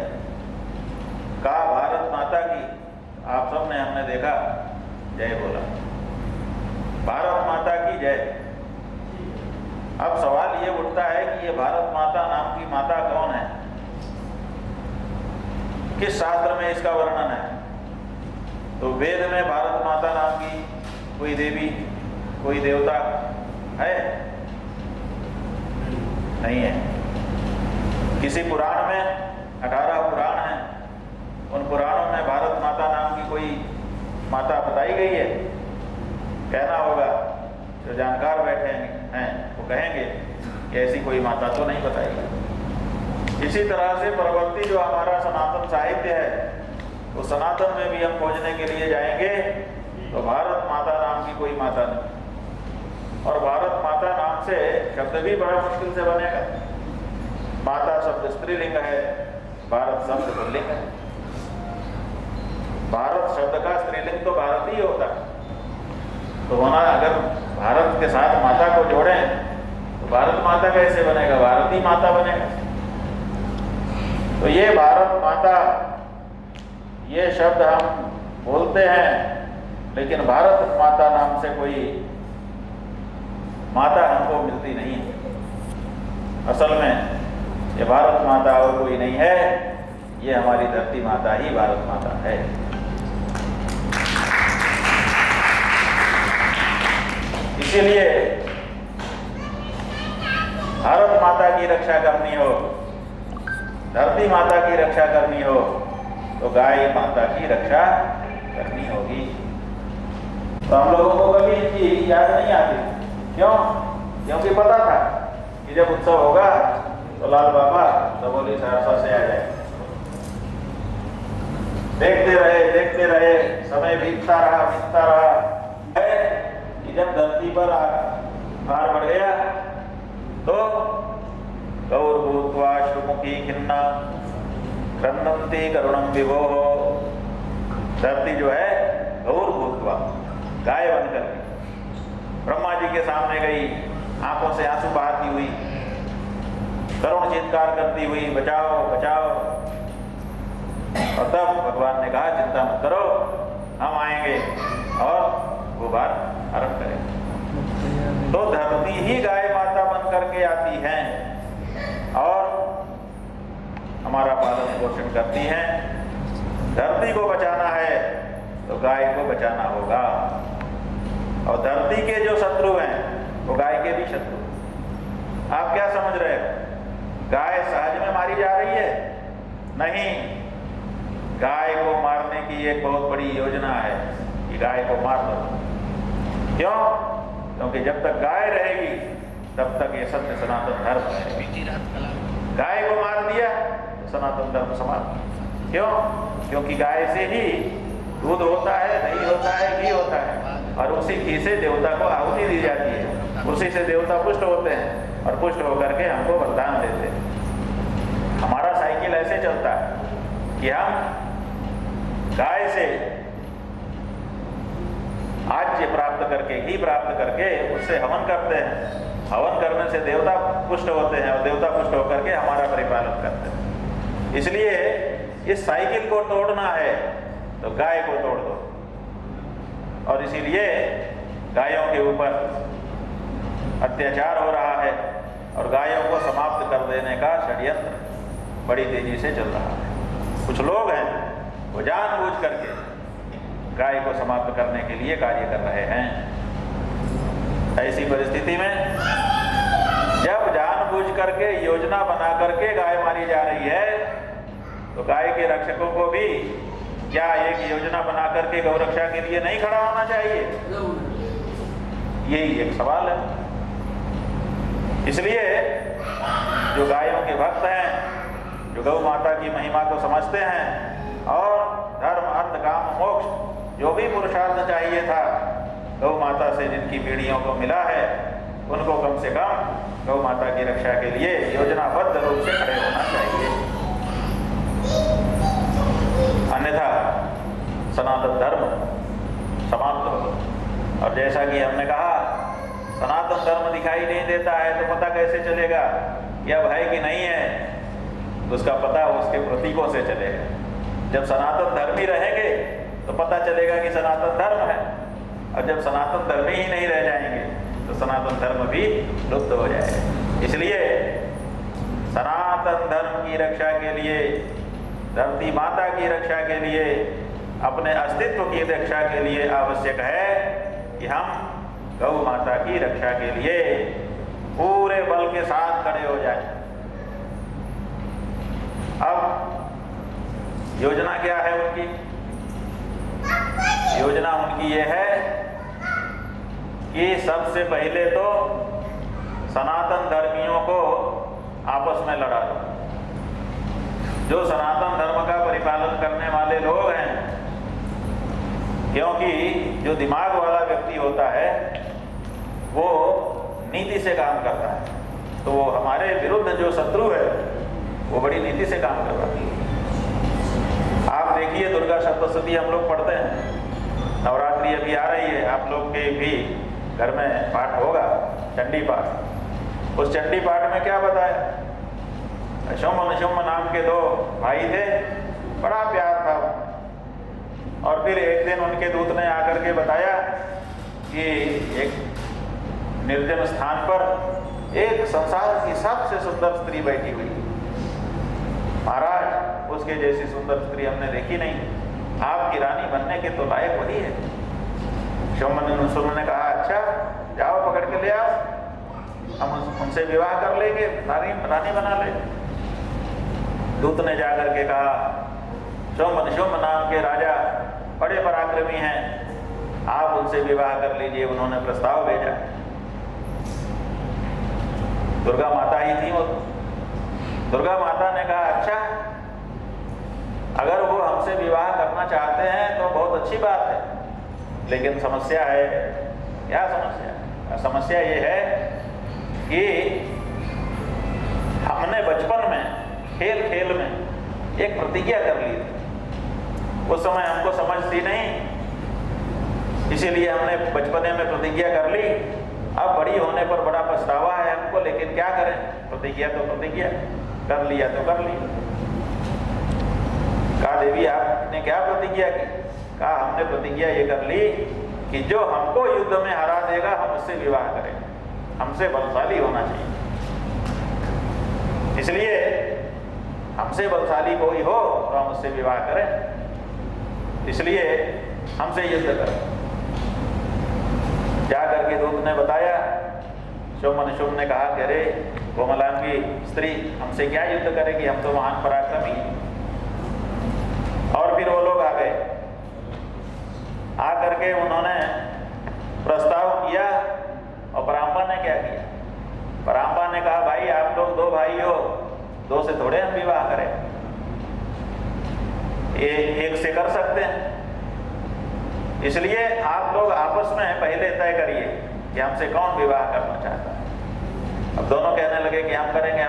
कहा भारत माता की। आप सब ने, हमने देखा, जय बोला, भारत माता की जय। अब सवाल ये उठता है कि ये भारत माता नाम की माता कौन है? किस शास्त्र में इसका वर्णन है? तो वेद में भारत माता नाम की कोई देवी, कोई देवता है? नहीं है। किसी पुराण में 18 पुराण हैं, उन पुराणों में भारत माता नाम की कोई माता बताई गई है? कहना होगा, जो जानकार बैठे हैं वो कहेंगे कि ऐसी कोई माता तो नहीं बताई गई। इसी तरह से परवर्ती जो हमारा सनातन साहित्य है, वो सनातन में भी हम खोजने के लिए जाएंगे तो भारत माता नाम की कोई माता नहीं। और भारत माता नाम से शब्द भी बड़ा मुश्किल से बनेगा। माता शब्द स्त्रीलिंग है, भारत शब्द पुल्लिंग है। भारत शब्द का स्त्रीलिंग तो भारत ही होता है। तो होना, अगर भारत के साथ माता को जोड़ें तो भारत माता कैसे बनेगा? भारती माता बनेगा। तो ये भारत माता, ये शब्द हम बोलते हैं, लेकिन भारत माता नाम से कोई माता हमको मिलती नहीं है। असल में ये भारत माता और कोई नहीं है, ये हमारी धरती माता ही भारत माता है। इसीलिए की रक्षा करनी हो, धरती माता की रक्षा करनी हो, तो गाय माता की रक्षा करनी होगी। तो हम लोगों को कभी इनकी याद नहीं आती। क्यों? क्योंकि पता था कि जब उत्सव होगा तो लाल बाबा दबोली सहरसा से आ जाए। देखते रहे, समय बीतता रहा कि जब धरती पर भार बढ़ गया तो गौरभूत्वा श्रुमुखी खिन्ना क्रंदन्ति करुणम विभो। धरती जो है गौरभूत्वा, गाय बनकर ब्रह्मा जी के सामने गई, आंखों से आंसू बहाती हुई, करुण चित्कार करती हुई, बचाओ बचाओ। और तब भगवान ने कहा चिंता मत करो, हम आएंगे और वो भार हरण करेंगे। तो धरती ही गाय माता बन करके आती है और हमारा पालन पोषण करती है। धरती को बचाना है तो गाय को बचाना होगा। और धरती के जो शत्रु हैं वो गाय के भी शत्रु। आप क्या समझ रहे हो? गाय सहज में मारी जा रही है? नहीं, गाय को मारने की एक बहुत बड़ी योजना है कि गाय को मार दो। क्यों? क्योंकि जब तक गाय रहेगी तब तक ये सत्य सनातन धर्म है। गाय को मार दिया तो सनातन धर्म समाप्त। क्यों? क्योंकि गाय से ही दूध होता है, दही होता है, घी होता है, और उसी घी से देवता को आहुति दी जाती है। उसी से देवता पुष्ट होते हैं और पुष्ट होकर के हमको वरदान देते हैं। हमारा साइकिल ऐसे चलता है कि हम गाय से आज्य प्राप्त करके, घी प्राप्त करके उससे हवन करते हैं। हवन करने से देवता पुष्ट होते हैं और देवता पुष्ट होकर के हमारा परिपालन करते हैं। इसलिए इस साइकिल को तोड़ना है तो गाय को तोड़ दो। और इसीलिए गायों के ऊपर अत्याचार हो रहा है और गायों को समाप्त कर देने का षड्यंत्र बड़ी तेजी से चल रहा है। कुछ लोग हैं वो जानबूझ करके गाय को समाप्त करने के लिए कार्य कर रहे हैं। ऐसी परिस्थिति में जब जानबूझ करके योजना बना करके गाय मारी जा रही है तो गाय के रक्षकों को भी क्या एक योजना बना करके गौरक्षा के लिए नहीं खड़ा होना चाहिए? यही एक सवाल है। इसलिए जो गायों के भक्त हैं, जो गौ माता की महिमा को समझते हैं और धर्म अर्थ काम मोक्ष जो भी पुरुषार्थ चाहिए था गौ माता से जिनकी पीढ़ियों को मिला है, उनको कम से कम गौ माता की रक्षा के लिए योजनाबद्ध रूप से खड़े होना चाहिए। अन्यथा सनातन धर्म समाप्त होगा। और जैसा कि हमने कहा, सनातन धर्म दिखाई नहीं देता है तो पता कैसे चलेगा कि अब है कि नहीं है? तो उसका पता उसके प्रतीकों से चलेगा। जब सनातन धर्मी रहेंगे तो पता चलेगा कि सनातन धर्म है, और जब सनातन धर्मी ही नहीं रह जाएंगे तो सनातन धर्म भी लुप्त हो जाएगा। इसलिए सनातन धर्म की रक्षा के लिए, धरती माता की रक्षा के लिए, अपने अस्तित्व की रक्षा के लिए आवश्यक है कि हम गौ माता की रक्षा के लिए पूरे बल के साथ खड़े हो जाएं। अब योजना क्या है उनकी? योजना उनकी ये है कि सबसे पहले तो सनातन धर्मियों को आपस में लड़ा दो। जो सनातन धर्म का परिपालन करने वाले लोग हैं, क्योंकि जो दिमाग वाला व्यक्ति होता है वो नीति से काम करता है, तो वो हमारे विरुद्ध जो शत्रु है वो बड़ी नीति से काम कर रहा है। आप देखिए, दुर्गा सप्तशती हम लोग पढ़ते हैं, नवरात्रि अभी आ रही है, आप लोग के भी घर में पाठ होगा, चंडी पाठ। उस चंडी पाठ में क्या बताया? शुम्भ निशुम्भ नाम के दो भाई थे, बड़ा प्यार था, और फिर एक दिन उनके दूत ने आकर के बताया कि एक निर्जन स्थान पर एक संसार की सबसे सुंदर स्त्री बैठी हुई। महाराज, उसके जैसी सुंदर स्त्री हमने देखी नहीं, आपकी रानी बनने के तो लायक वही है। शुम्भ ने कहा, अच्छा जाओ पकड़ के ले आओ। हम उनसे विवाह कर लेंगे, रानी बना लेंगे। दूत ने जाकर के कहा, शुम्भ नाम के राजा बड़े पराक्रमी हैं, आप उनसे विवाह कर लीजिए। उन्होंने प्रस्ताव भेजा। दुर्गा माता ही थी वो। दुर्गा माता ने कहा, अच्छा अगर वो हमसे विवाह करना चाहते हैं तो बहुत अच्छी बात है, लेकिन समस्या है। क्या समस्या? समस्या ये है कि हमने बचपन में खेल खेल में एक प्रतिज्ञा कर ली थी। उस समय हमको समझ थी नहीं, इसीलिए हमने बचपने में प्रतिज्ञा कर ली। अब बड़ी होने पर बड़ा पछतावा है हमको, लेकिन क्या करें, प्रतिज्ञा तो प्रतिज्ञा कर लिया तो कर लिया। कहा, देवी आपने क्या प्रतिज्ञा की? कहा, हमने प्रतिज्ञा ये कर ली कि जो हमको युद्ध में हरा देगा हम उससे विवाह करेंगे, हमसे बलशाली होना चाहिए। इसलिए हमसे बलशाली कोई हो तो हम उससे विवाह करें, इसलिए हमसे युद्ध करें। जा करके दूत ने बताया। शुम्भ ने कहा कि अरे कोमलांगी स्त्री हमसे क्या युद्ध करेगी, हम तो महान पराक्रमी हैं। और फिर वो लोग आ गए। आकर के उन्होंने प्रस्ताव किया और परांबा ने क्या किया? परांबा ने कहा, भाई आप लोग दो भाई हो, दो से थोड़े हम विवाह करें, एक से कर सकते हैं। इसलिए आप लोग आपस में पहले तय करिए कि हमसे कौन विवाह करना चाहता है। अब दोनों कहने लगे कि हम करेंगे।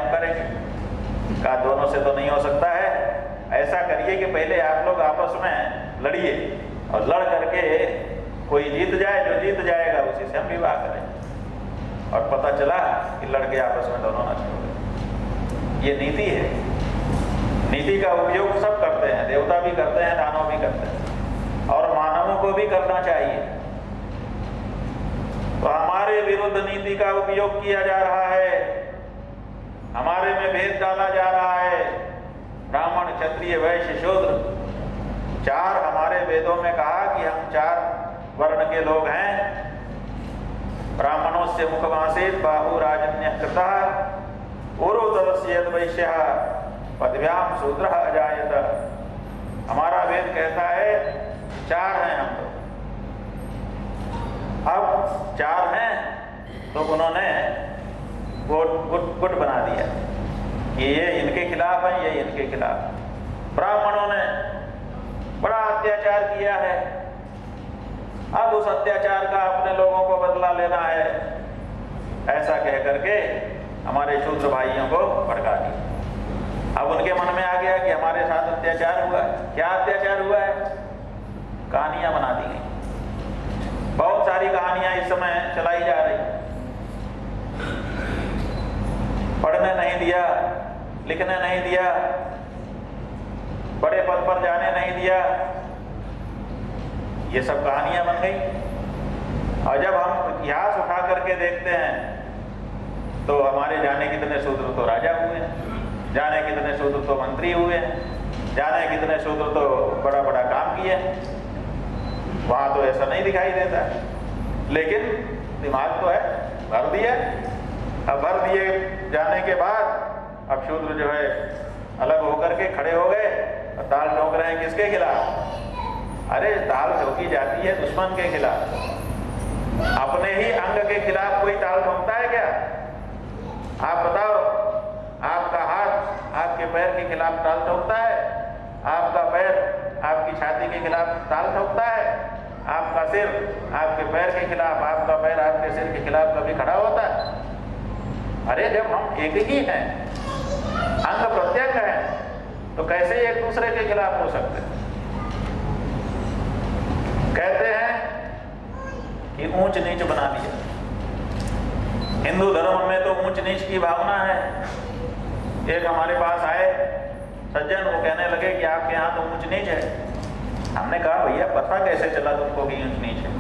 कहा, दोनों से तो नहीं हो सकता है, ऐसा करिए कि पहले आप लोग आपस में लड़िए और लड़ करके कोई जीत जाए, जो जीत जाएगा उसी से हम विवाह करें। और पता चला कि लड़के आपस में दोनों नष्ट हो गए। ये नीति है। नीति का उपयोग सब करते हैं, देवता भी करते हैं, दानव भी करते हैं, और मानवों को भी करना चाहिए। तो हमारे विरुद्ध नीति का उपयोग किया जा रहा है, हमारे में भेद डाला जा रहा है। ब्राह्मण, क्षत्रिय, वैश्य, शूद्र, चार हमारे वेदों में कहा कि हम चार वर्ण के लोग हैं। ब्राह्मणों से मुखमासीत बाहु राजन्य कृता उरुदस्य वैश्य पदव्याम शूद्र अजायत। हमारा वेद कहता है चार हैं हम लोग। अब चार हैं तो उन्होंने गुट बना दिया कि ये इनके खिलाफ है, ये इनके खिलाफ। ब्राह्मणों ने बड़ा अत्याचार किया है, अब उस अत्याचार का अपने लोगों को बदला लेना है, ऐसा कह करके हमारे शूद्र भाइयों को भड़का दिया। अब उनके मन में आ गया कि हमारे साथ अत्याचार हुआ है। क्या अत्याचार हुआ है? कहानियां बना दी गई। बहुत सारी कहानियां इस समय चलाई जा रही। पढ़ने नहीं दिया, लिखने नहीं दिया, बड़े पद पर जाने नहीं दिया, ये सब कहानियां बन गई। और जब हम इतिहास उठा करके देखते हैं तो हमारे जाने कितने शूद्र तो राजा हुए, जाने कितने शूद्र तो मंत्री हुए, जाने कितने शूद्र तो बड़ा बड़ा काम किए। वहाँ तो ऐसा नहीं दिखाई देता, लेकिन दिमाग तो है, भर दिया। अब भर दिए जाने के बाद अब शूद्र जो है अलग होकर के खड़े हो गए और ताल ठोक रहे हैं। किसके खिलाफ? अरे ताल ठोकी जाती है दुश्मन के खिलाफ। अपने ही अंग के खिलाफ कोई ताल ठोकता है क्या? आप बताओ, आपका हाथ आपके पैर के खिलाफ ताल ठोकता है? आपका पैर आपकी छाती के खिलाफ ताल ठोकता है? आपका सिर आपके पैर के खिलाफ, आपका पैर आपके सिर के खिलाफ कभी खड़ा होता है? अरे जब हम एक ही हैं, अंग प्रत्यंग हैं, तो कैसे एक दूसरे के खिलाफ हो सकते हैं? कहते हैं कि ऊंच नीच बना दिया। हिंदू धर्म में तो ऊंच नीच की भावना है। एक हमारे पास आए सज्जन, वो कहने लगे कि आपके यहाँ तो ऊंच नीच है। हमने कहा, भैया पता कैसे चला तुमको कि ऊंच नीच है?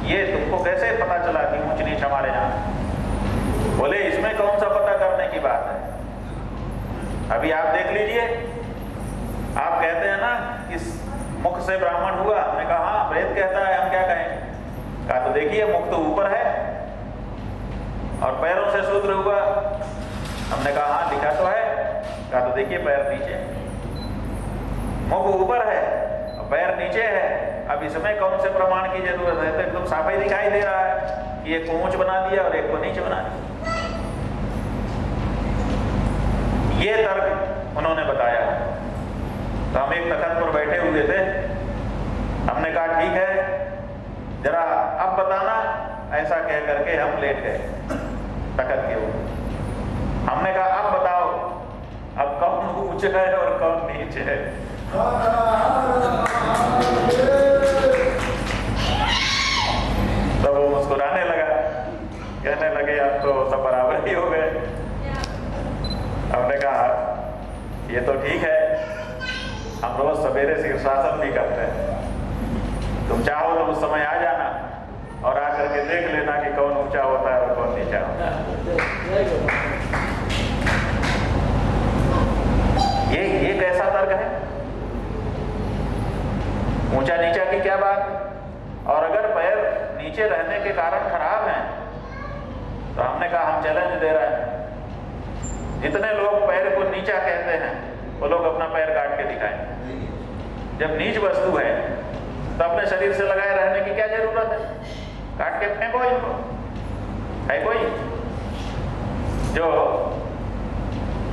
ये तुमको कैसे पता चला कि ऊंच नीच हमारे यहाँ? बोले, इसमें कौन सा पता करने की बात है? अभी आप देख लीजिए। आप कहते हैं ना इस मुख से ब्राह्मण हुआ। हमने कहा हाँ, वेद कहता है, हम क्या कहेंगे? कहा तो देखिए मुख तो ऊपर है, और पैरों से शूद्र हुआ। हमने कहा हाँ लिखा तो है। कहा तो देखिए पैर नीचे, मुख ऊपर है और पैर नीचे है। अब इसमें कौन से प्रमाण की जरूरत है? तो एकदम साफ ही दिखाई दे रहा है कि एक को ऊंच बना दिया और एक को नीचे बना दिया। ये तर्क उन्होंने बताया। तो हम एक तखत पर बैठे हुए थे, हमने कहा ठीक है जरा अब बताना, ऐसा कह करके हम लेट गए तखत के ऊपर। हमने कहा अब बताओ अब कौन ऊंचा है और कौन नीचे है? तो वो मुस्कुराने लगा, कहने लगे अब तो सब बराबर ही हो गए। हमने कहा ये तो ठीक है, हम रोज सवेरे शीर्षासन भी करते हैं, तुम चाहो तो उस समय आ जाना और आकर के देख लेना कि कौन ऊंचा होता है और कौन नीचा होता है। ये कैसा तर्क है? ऊंचा नीचा की क्या बात? और अगर पैर नीचे रहने के कारण खराब हैं तो हमने कहा हम चैलेंज दे रहे हैं, जितने लोग पैर को नीचा कहते हैं वो लोग अपना पैर काट के दिखाएं। जब नीच वस्तु है तो अपने शरीर से लगाए रहने की क्या जरूरत है? काट के फेंको इनको। है कोई जो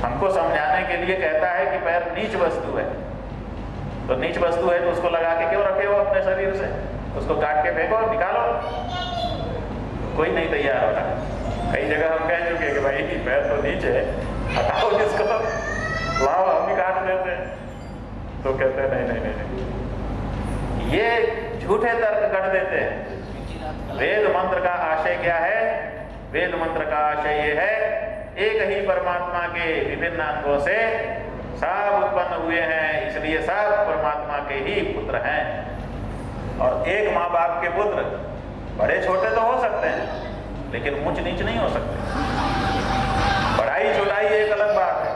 हमको समझाने के लिए कहता है कि पैर नीच वस्तु है? तो नीच वस्तु है तो उसको लगा के क्यों रखे हो अपने शरीर से? उसको काट के फेंको, निकालो। कोई नहीं तैयार हो रहा। कई जगह हम कह चुके कि भाई पैर तो नीचे है, हटाओ इसको, लाओ हम ही काट देते हैं। तो कहते हैं नहीं नहीं नहीं, ये झूठे तर्क कर देते हैं। वेद मंत्र का आशय क्या है? वेद मंत्र का आशय ये है एक ही परमात्मा के विभिन्न अंगों से सब उत्पन्न हुए हैं, इसलिए सब परमात्मा के ही पुत्र हैं। और एक माँ बाप के पुत्र बड़े छोटे तो हो सकते हैं लेकिन ऊंच नीच नहीं हो सकते। बढ़ाई छोटाई एक अलग बात है,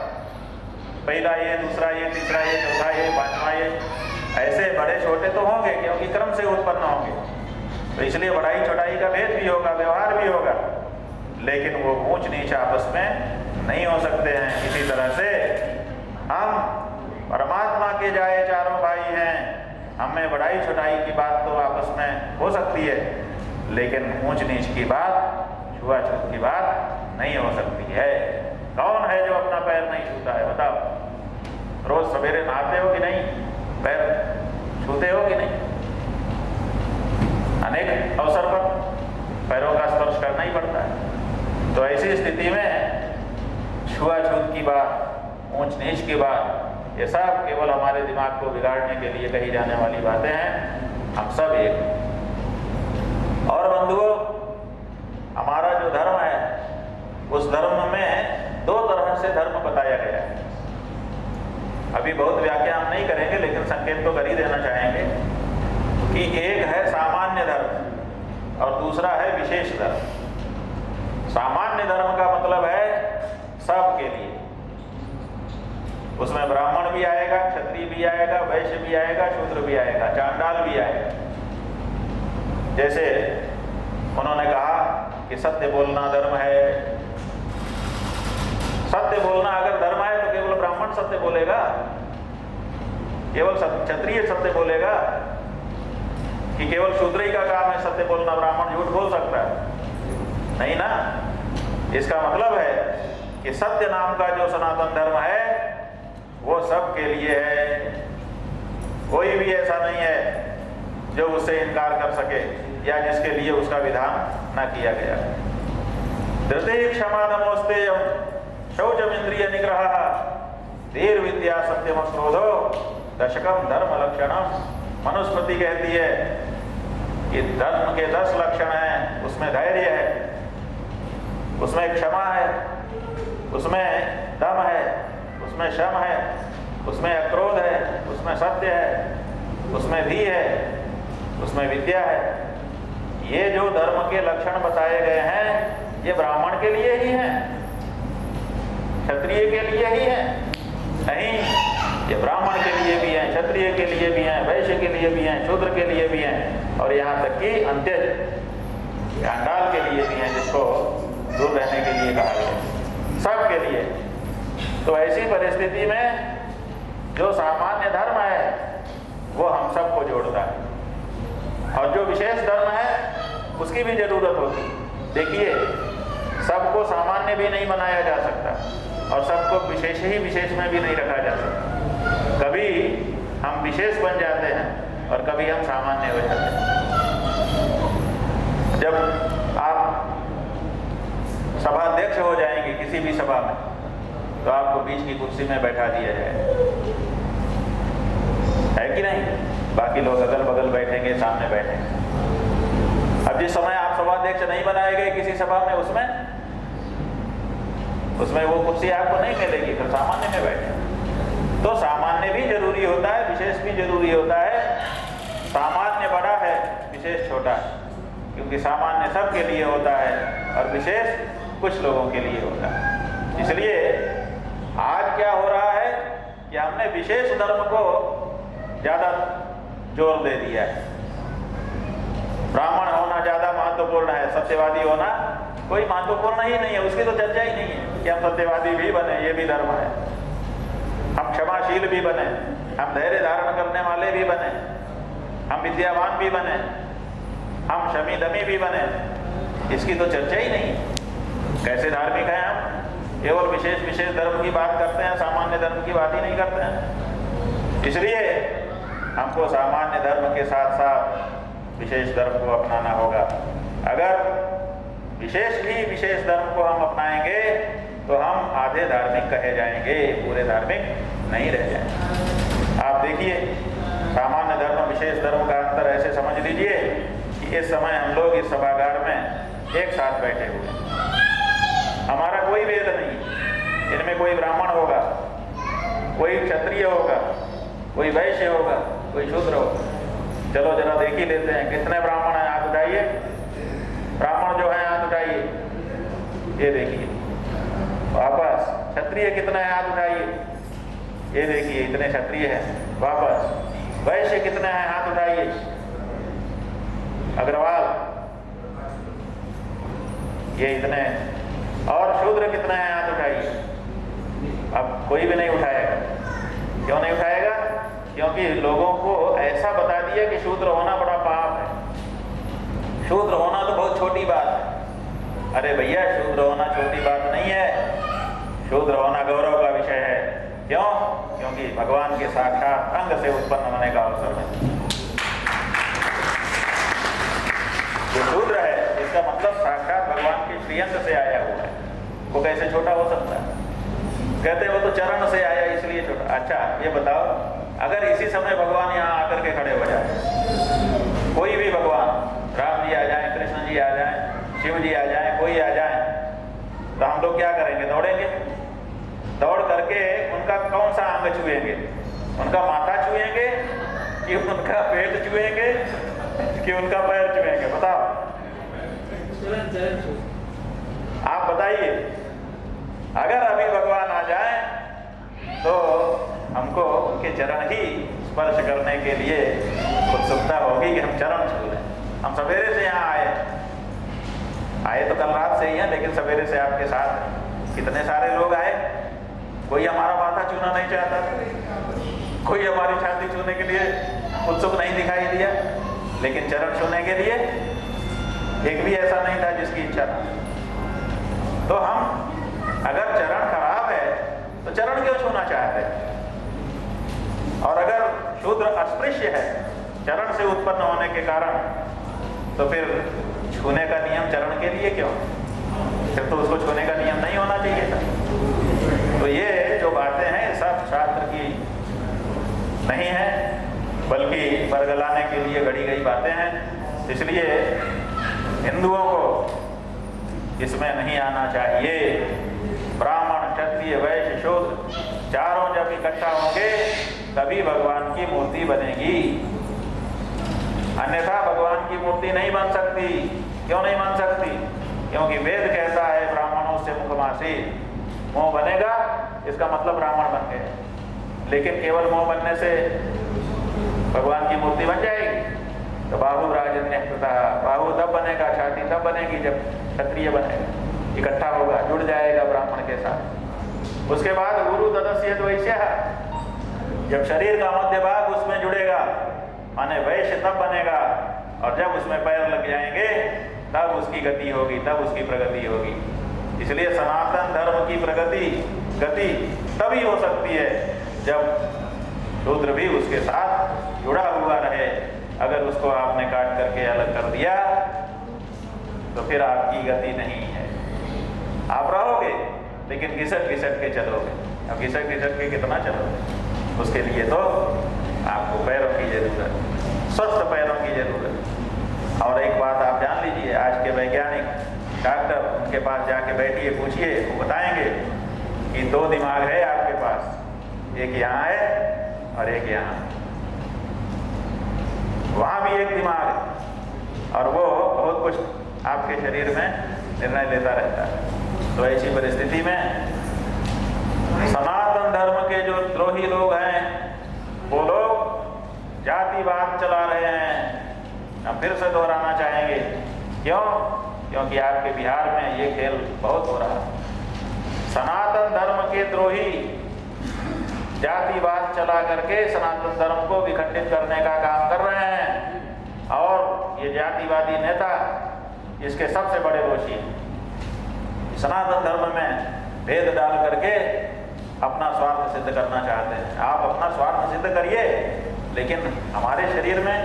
पहला ये, दूसरा ये, तीसरा ये, चौथा ये, पांचवा ये, ऐसे बड़े छोटे तो होंगे क्योंकि क्रम से उत्पन्न होंगे। तो इसलिए बढ़ाई छोटाई का भेद भी होगा, व्यवहार भी होगा, लेकिन वो ऊंच नीच आपस में नहीं हो सकते हैं। इसी तरह से हम परमात्मा के जाए चारों भाई हैं, हमें बढ़ाई छोटाई की बात तो आपस में हो सकती है, लेकिन ऊंच नीच की बात, छुआछूत की बात नहीं हो सकती है। कौन है जो अपना पैर नहीं छूता है? बताओ। रोज सवेरे नहाते हो कि नहीं? पैर छूते हो कि नहीं? अनेक अवसर पर पैरों का स्पर्श करना ही पड़ता है। तो ऐसी स्थिति में छुआछूत की बात, ऊंच नीच की बात, ये सब केवल हमारे दिमाग को बिगाड़ने के लिए कही जाने वाली बातें हैं। हम सब एक। और बंधुओं, हमारा जो धर्म है उस धर्म में दो तरह से धर्म बताया गया है। अभी बहुत व्याख्या हम नहीं करेंगे लेकिन संकेत तो कर ही देना चाहेंगे कि एक है सामान्य धर्म और दूसरा है विशेष धर्म। सामान्य धर्म का मतलब है सब के लिए, उसमें ब्राह्मण भी आएगा, क्षत्रिय भी आएगा, वैश्य भी आएगा, शूद्र भी आएगा, चांडाल भी आएगा। जैसे उन्होंने कहा कि सत्य बोलना धर्म है। सत्य बोलना अगर धर्म है तो केवल ब्राह्मण सत्य बोलेगा? केवल क्षत्रिय सत्य बोलेगा? कि केवल शूद्र ही का काम है सत्य बोलना, ब्राह्मण झूठ बोल सकता है? नहीं ना। इसका मतलब है कि सत्य नाम का जो सनातन धर्म है वो सब के लिए है। कोई भी ऐसा नहीं है जो उससे इनकार कर सके या जिसके लिए उसका विधान न किया गया। धृति क्षमा नमोस्तेयम शौचम इंद्रिय निग्रह धीर विद्या सत्यम क्रोधो दशकम धर्म लक्षणम। मनुस्मृति कहती है कि धर्म के 10 लक्षण हैं। उसमें धैर्य है, उसमें क्षमा है, उसमें दम है, उसमें शम है, उसमें अक्रोध है, उसमें सत्य है, उसमें धी है, उसमें विद्या है। ये जो धर्म के लक्षण बताए गए हैं ये ब्राह्मण के लिए ही हैं, क्षत्रिय के लिए ही हैं? नहीं, ये ब्राह्मण के लिए भी हैं, क्षत्रिय के लिए भी हैं, वैश्य के लिए भी हैं, शूद्र के लिए भी हैं और यहाँ तक कि अंत्यज चांडाल के लिए भी हैं, जिसको दूर रहने के लिए कहा गया, सबके लिए। तो ऐसी परिस्थिति में जो सामान्य धर्म है वो हम सबको जोड़ता है, और जो विशेष धर्म है उसकी भी जरूरत होती है। देखिए, सबको सामान्य भी नहीं बनाया जा सकता और सबको विशेष ही विशेष में भी नहीं रखा जा सकता। कभी हम विशेष बन जाते हैं और कभी हम सामान्य हो जाते हैं। जब आप सभाध्यक्ष हो जाएंगे किसी भी सभा में, तो आपको बीच की कुर्सी में बैठा दिया जाए, है कि नहीं? बाकी लोग अगल बगल बैठेंगे, सामने बैठेंगे। अब जिस समय आप सभाध्यक्ष नहीं बनाए गए किसी सभा में, उसमें वो कुर्सी आपको नहीं मिलेगी, फिर सामान्य में बैठे। तो सामान्य भी जरूरी होता है, विशेष भी जरूरी होता है। सामान्य बड़ा है, विशेष छोटा है, क्योंकि सामान्य सबके लिए होता है और विशेष कुछ लोगों के लिए होता है। इसलिए आज क्या हो रहा है कि हमने विशेष धर्म को ज़्यादा जोर दे दिया है। ब्राह्मण होना ज़्यादा महत्वपूर्ण है, सत्यवादी होना कोई महत्वपूर्ण ही नहीं है, उसकी तो चर्चा ही नहीं है कि हम सत्यवादी भी बने, ये भी धर्म है। हम क्षमाशील भी बने, हम धैर्य धारण करने वाले भी बने, हम विद्यावान भी बने, हम शमी दमी भी बने, इसकी तो चर्चा ही नहीं है। कैसे धार्मिक हैं हम? केवल विशेष विशेष धर्म की बात करते हैं, सामान्य धर्म की बात ही नहीं करते हैं। इसलिए हमको सामान्य धर्म के साथ साथ विशेष धर्म को अपनाना होगा। अगर विशेष ही विशेष धर्म को हम अपनाएंगे तो हम आधे धार्मिक कहे जाएंगे, पूरे धार्मिक नहीं रह जाएंगे। आप देखिए, सामान्य धर्म विशेष धर्म का अंतर ऐसे समझ लीजिए कि इस समय हम लोग इस सभागार में एक साथ बैठे हुए हैं। हमारा कोई भेद नहीं, इनमें कोई ब्राह्मण होगा, कोई क्षत्रिय होगा, कोई वैश्य होगा, कोई शूद्र होगा। चलो जरा देख ही लेते हैं, कितने ब्राह्मण हैं? हाथ उठाइए। ब्राह्मण जो है हाथ उठाइए, ये देखिए। वापस क्षत्रिय कितने हैं? हाथ उठाइए, ये देखिए, इतने क्षत्रिय हैं। वापस वैश्य कितने हैं? हाथ उठाइए। अग्रवाल, ये इतने। और शूद्र कितने हैं? हाथ उठाइए। अब कोई भी नहीं उठाएगा। क्यों नहीं उठाएगा? क्योंकि लोगों को ऐसा बता दिया कि शूद्र होना बड़ा पाप है, शूद्र होना तो बहुत छोटी बात है। अरे भैया, शूद्र होना छोटी बात नहीं है, शूद्र होना गौरव का विषय है। क्यों? क्योंकि भगवान के साक्षात अंग से उत्पन्न होने का अवसर है। जो शूद्र है इसका मतलब साक्षात भगवान के श्रीअंग से आया हुआ है, वो कैसे छोटा हो सकता है? कहते वो तो चरण से आया इसलिए छोटा। अच्छा ये बताओ, अगर इसी समय भगवान यहाँ आकर के खड़े हो जाए, कोई भी भगवान, राम जी आ जाए, कृष्ण जी आ जाए, शिव जी आ जाए, कोई आ जाए, तो हम लोग क्या करेंगे? दौड़ेंगे। दौड़ करके उनका कौन सा अंग छुएंगे? उनका माथा छुएंगे कि उनका पेट छुएंगे कि उनका पैर छुएंगे? बताओ, आप बताइए। अगर अभी भगवान आ जाए तो हमको उनके चरण ही स्पर्श करने के लिए उत्सुकता होगी कि हम चरण छू लें। हम सवेरे से यहाँ आए तो कल रात से ही हैं, लेकिन सवेरे से आपके साथ कितने सारे लोग आए। कोई हमारा माथा छूना नहीं चाहता, कोई हमारी छाती छूने के लिए उत्सुक नहीं दिखाई दिया, लेकिन चरण छूने के लिए एक भी ऐसा नहीं था जिसकी इच्छा था। तो हम अगर चरण खराब है तो चरण क्यों छूना चाहते हैं? और अगर शूद्र अस्पृश्य है चरण से उत्पन्न होने के कारण, तो फिर छूने का नियम चरण के लिए क्यों? फिर तो उसको छूने का नियम नहीं होना चाहिए था। तो ये जो बातें हैं सब शास्त्र की नहीं है, बल्कि बरगलाने के लिए गढ़ी गई बातें हैं। इसलिए हिंदुओं को इसमें नहीं आना चाहिए। ब्राह्मण, क्षत्रिय, वैश्य, शूद्र चारों जब इकट्ठा होंगे तभी भगवान की मूर्ति बनेगी, अन्यथा भगवान की मूर्ति नहीं बन सकती। क्यों नहीं बन सकती? क्योंकि वेद कहता है ब्राह्मणों से मुखमासी, मुंह बनेगा इसका मतलब ब्राह्मण बन गए। लेकिन केवल मुंह बनने से भगवान की मूर्ति बन जाएगी? तो बाहु राजन्य कृता, बाहु तब बनेगा, छाती तब बनेगी जब क्षत्रिय बनेगा। इकट्ठा होगा, जुड़ जाएगा ब्राह्मण के साथ। उसके बाद गुरु तदस्य वैश्य, जब शरीर का मध्य भाग उसमें जुड़ेगा माने वैश्य तब बनेगा, और जब उसमें पैर लग जाएंगे तब उसकी गति होगी, तब उसकी प्रगति होगी। इसलिए सनातन धर्म की गति तभी हो सकती है जब शूद्र भी उसके साथ जुड़ा हुआ रहे। अगर उसको आपने काट करके अलग कर दिया तो फिर आपकी गति नहीं है। आप रहोगे लेकिन घिसट के चलोगे। अब घिसट के कितना चलोगे? उसके लिए तो आपको पैरों की जरूरत, स्वस्थ पैरों की जरूरत। और एक बात आप जान लीजिए, आज के वैज्ञानिक डॉक्टर, उनके पास जाके बैठिए, पूछिए, वो बताएंगे कि 2 दिमाग है आपके पास, एक यहाँ है और एक यहाँ, वहाँ भी एक दिमाग है, और वो बहुत कुछ आपके शरीर में निर्णय लेता रहता है। तो ऐसी परिस्थिति में सनातन धर्म के जो द्रोही लोग हैं वो लोग जातिवाद चला रहे हैं। हम फिर से दोहराना चाहेंगे, क्यों? क्योंकि आपके बिहार में ये खेल बहुत हो रहा है। सनातन धर्म के द्रोही जातिवाद चला करके सनातन धर्म को विखंडित करने का काम कर रहे हैं, और ये जातिवादी नेता इसके सबसे बड़े दोषी हैं। सनातन धर्म में भेद डाल करके अपना स्वार्थ सिद्ध करना चाहते हैं। आप अपना स्वार्थ सिद्ध करिए, लेकिन हमारे शरीर में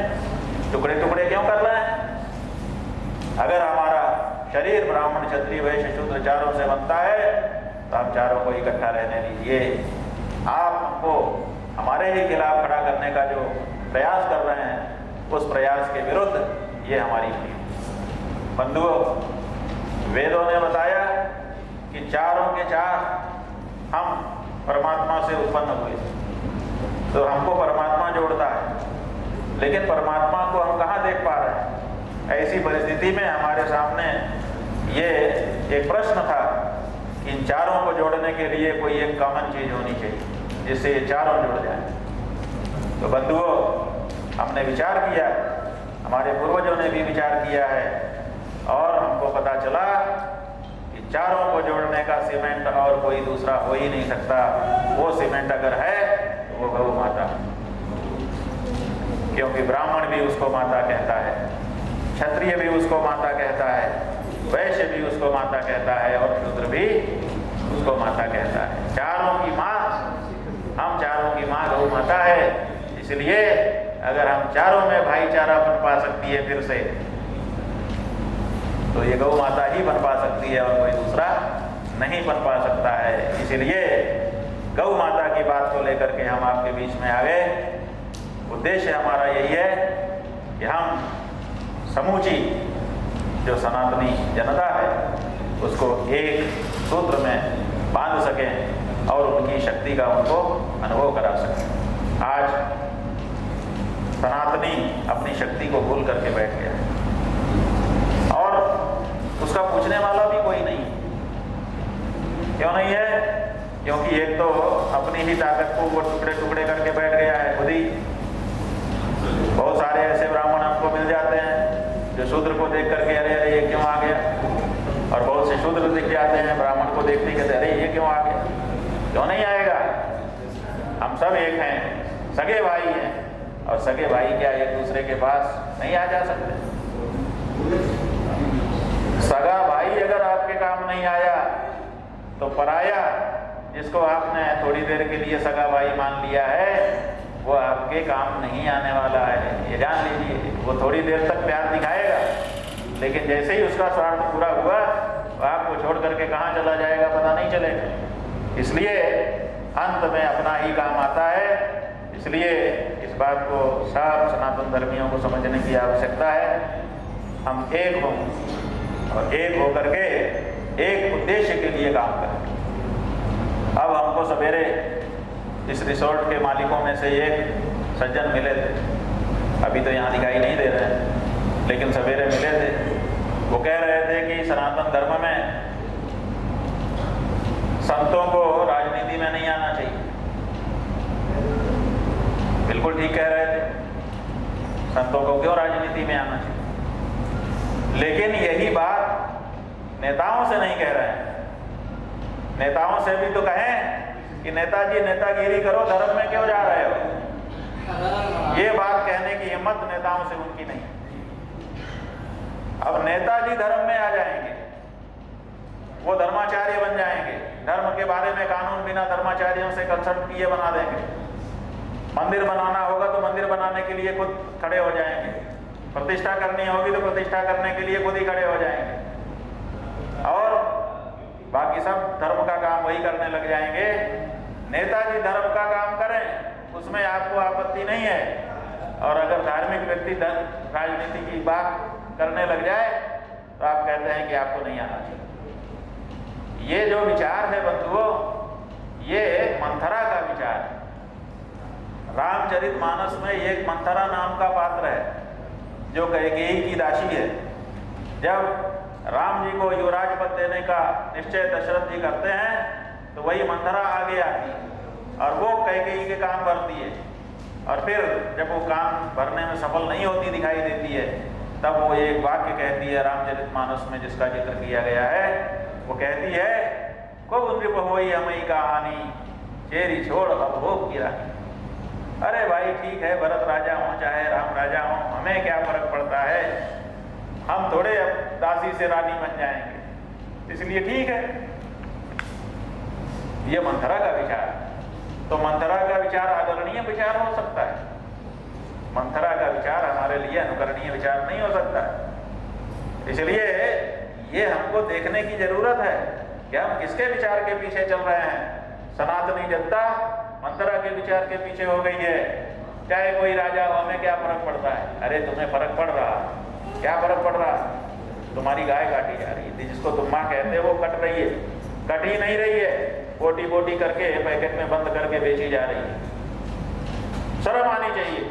टुकड़े टुकड़े क्यों कर रहे हैं? अगर हमारा शरीर ब्राह्मण क्षत्रिय वैश्य शूद्र चारों से बनता है तो आप चारों को इकट्ठा रहने दीजिए। आप हमको हमारे ही खिलाफ खड़ा करने का जो प्रयास कर रहे हैं, उस प्रयास के विरुद्ध ये हमारी बंधुओं, वेदों ने बताया कि चारों के चार हम परमात्मा से उत्पन्न हुए, तो हमको परमात्मा जोड़ता है, लेकिन परमात्मा को हम कहाँ देख पा रहे हैं? ऐसी परिस्थिति में हमारे सामने ये एक प्रश्न था कि इन चारों को जोड़ने के लिए कोई एक कॉमन चीज होनी चाहिए जिससे ये चारों जुड़ जाए। तो बंधुओं, हमने विचार किया, हमारे पूर्वजों ने भी विचार किया है, और हमको पता चला कि चारों को जोड़ने का सीमेंट और कोई दूसरा हो ही नहीं सकता। वो सीमेंट अगर है तो वो गौ माता, क्योंकि ब्राह्मण भी उसको माता कहता है, क्षत्रिय भी उसको माता कहता है, वैश्य भी उसको माता कहता है, और शूद्र भी उसको माता कहता है। चारों की माँ, हम चारों की माँ गौ माता है। इसलिए अगर हम चारों में भाईचारा बन पा सकती है फिर से, तो ये गौ माता ही बन पा सकती है और कोई दूसरा नहीं बन पा सकता है। इसलिए गौ माता की बात को लेकर के हम आपके बीच में आ गए। उद्देश्य हमारा यही है कि हम समूची जो सनातनी जनता है उसको एक सूत्र में बांध सकें और उनकी शक्ति का उनको अनुभव करा सकें। आज सनातनी अपनी शक्ति को भूल करके बैठ गया है, और उसका पूछने वाला भी कोई नहीं। क्यों नहीं है? क्योंकि एक तो अपनी ही ताकत को वो टुकड़े टुकड़े करके बैठ गया है खुद ही। बहुत सारे ऐसे ब्राह्मण हमको मिल जाते हैं जो शूद्र को देख करके अरे अरे ये क्यों आ गया, और बहुत से शूद्र दिख जाते हैं ब्राह्मण को देखते ही कहते अरे ये क्यों आ गया। क्यों नहीं आएगा? हम सब एक हैं, सगे भाई हैं, और सगे भाई क्या एक दूसरे के पास नहीं आ जा सकते? सगा भाई अगर आपके काम नहीं आया तो पराया जिसको आपने थोड़ी देर के लिए सगा भाई मान लिया है वो आपके काम नहीं आने वाला है, ये जान लीजिए। वो थोड़ी देर तक प्यार दिखाएगा, लेकिन जैसे ही उसका स्वार्थ पूरा हुआ वो आपको छोड़ करके कहाँ चला जाएगा पता नहीं चलेगा। इसलिए अंत में अपना ही काम आता है। इसलिए इस बात को सब सनातन धर्मियों को समझने की आवश्यकता है। हम एक हों और एक होकर के एक उद्देश्य के लिए काम करें। अब हमको सवेरे इस रिसोर्ट के मालिकों में से एक सज्जन मिले थे, अभी तो यहाँ दिखाई नहीं दे रहे हैं, लेकिन सवेरे मिले थे। वो कह रहे थे कि सनातन धर्म में संतों को राजनीति में नहीं आना चाहिए। बिल्कुल ठीक कह रहे थे, संतों को क्यों राजनीति में आना चाहिए। लेकिन यही बात नेताओं से नहीं कह रहे हैं। नेताओं से भी तो कहें कि नेताजी नेतागिरी करो, धर्म में क्यों जा रहे हो। ये बात कहने की हिम्मत नेताओं से उनकी नहीं। अब नेताजी धर्म में आ जाएंगे, वो धर्माचार्य बन जाएंगे, धर्म के बारे में कानून बिना धर्माचार्यों से कंसल्ट किए बना देंगे। मंदिर बनाना होगा तो मंदिर बनाने के लिए खुद खड़े हो जाएंगे, प्रतिष्ठा करनी होगी तो प्रतिष्ठा करने के लिए खुद ही खड़े हो जाएंगे, और बाकी सब धर्म का काम वही करने लग जाएंगे। नेताजी धर्म का काम करें, उसमें आपको आपत्ति नहीं है, और अगर धार्मिक व्यक्ति राजनीति की बात करने लग जाए तो आप कहते हैं कि आपको नहीं आना चाहिए। ये जो विचार है बंधुओं, ये मंथरा का विचार है। रामचरितमानस में एक मंथरा नाम का पात्र है जो कैकेयी की दासी है। जब राम जी को युवराज पद देने का निश्चय दशरथ जी करते हैं तो वही मंथरा आगे आती है और वो कैकेयी के कान भरती है, और फिर जब वो कान भरने में सफल नहीं होती दिखाई देती है तब वो एक वाक्य कहती है रामचरितमानस में जिसका जिक्र किया गया है। वो कहती है, खूब नृप होई हमई कहानी, चेरी छोड़ अब हो गिरा। अरे भाई ठीक है, भरत राजा हो चाहे राम राजा हो, हमें क्या फर्क पड़ता है, हम थोड़े अब दासी से रानी बन जाएंगे, इसलिए ठीक है। ये मंथरा का विचार। तो मंथरा का विचार आदरणीय विचार हो सकता है, मंथरा का विचार हमारे लिए अनुकरणीय विचार नहीं हो सकता। इसलिए ये हमको देखने की जरूरत है कि हम किसके विचार के पीछे चल रहे हैं। सनातनी जनता मंथरा के विचार के पीछे हो गई है। चाहे कोई राजा हो, हमें क्या फर्क पड़ता है। अरे तुम्हें फर्क पड़ रहा, क्या फर्क पड़ रहा, तुम्हारी गाय काटी जा रही है, जिसको तुम माँ कहते हो वो कट रही है, कट ही नहीं रही है, बोटी बोटी करके पैकेट में बंद करके बेची जा रही है। शर्म आनी चाहिए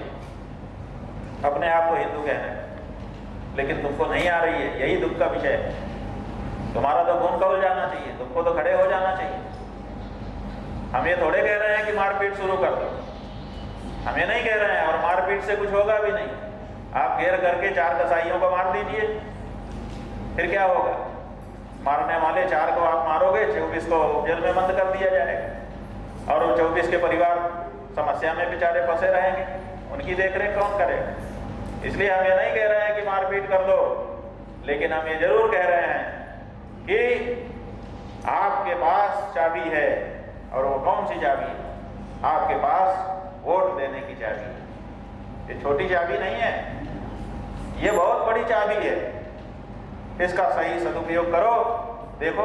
अपने आप को हिंदू कहने, लेकिन तुमको नहीं आ रही है, यही दुख का विषय है। तुम्हारा तो खून खौल जाना चाहिए, तुमको तो खड़े हो जाना चाहिए। हम ये थोड़े कह रहे हैं कि मारपीट शुरू कर दो, हम ये नहीं कह रहे हैं, और मारपीट से कुछ होगा भी नहीं। आप घेर करके 4 कसाईयों को मार दीजिए, फिर क्या होगा। मारने वाले 4 को आप मारोगे, 24 को जेल में बंद कर दिया जाएगा, और वो 24 के परिवार समस्या में बेचारे फंसे रहेंगे, उनकी देखरेख कौन करेगा। इसलिए हम ये नहीं कह रहे हैं कि मारपीट कर दो, लेकिन हम ये जरूर कह रहे हैं कि आपके पास चाबी है, और वो कौन सी चाबी है, आपके पास वोट देने की चाबी है। ये छोटी चाबी नहीं है, ये बहुत बड़ी चाबी है। इसका सही सदुपयोग करो, देखो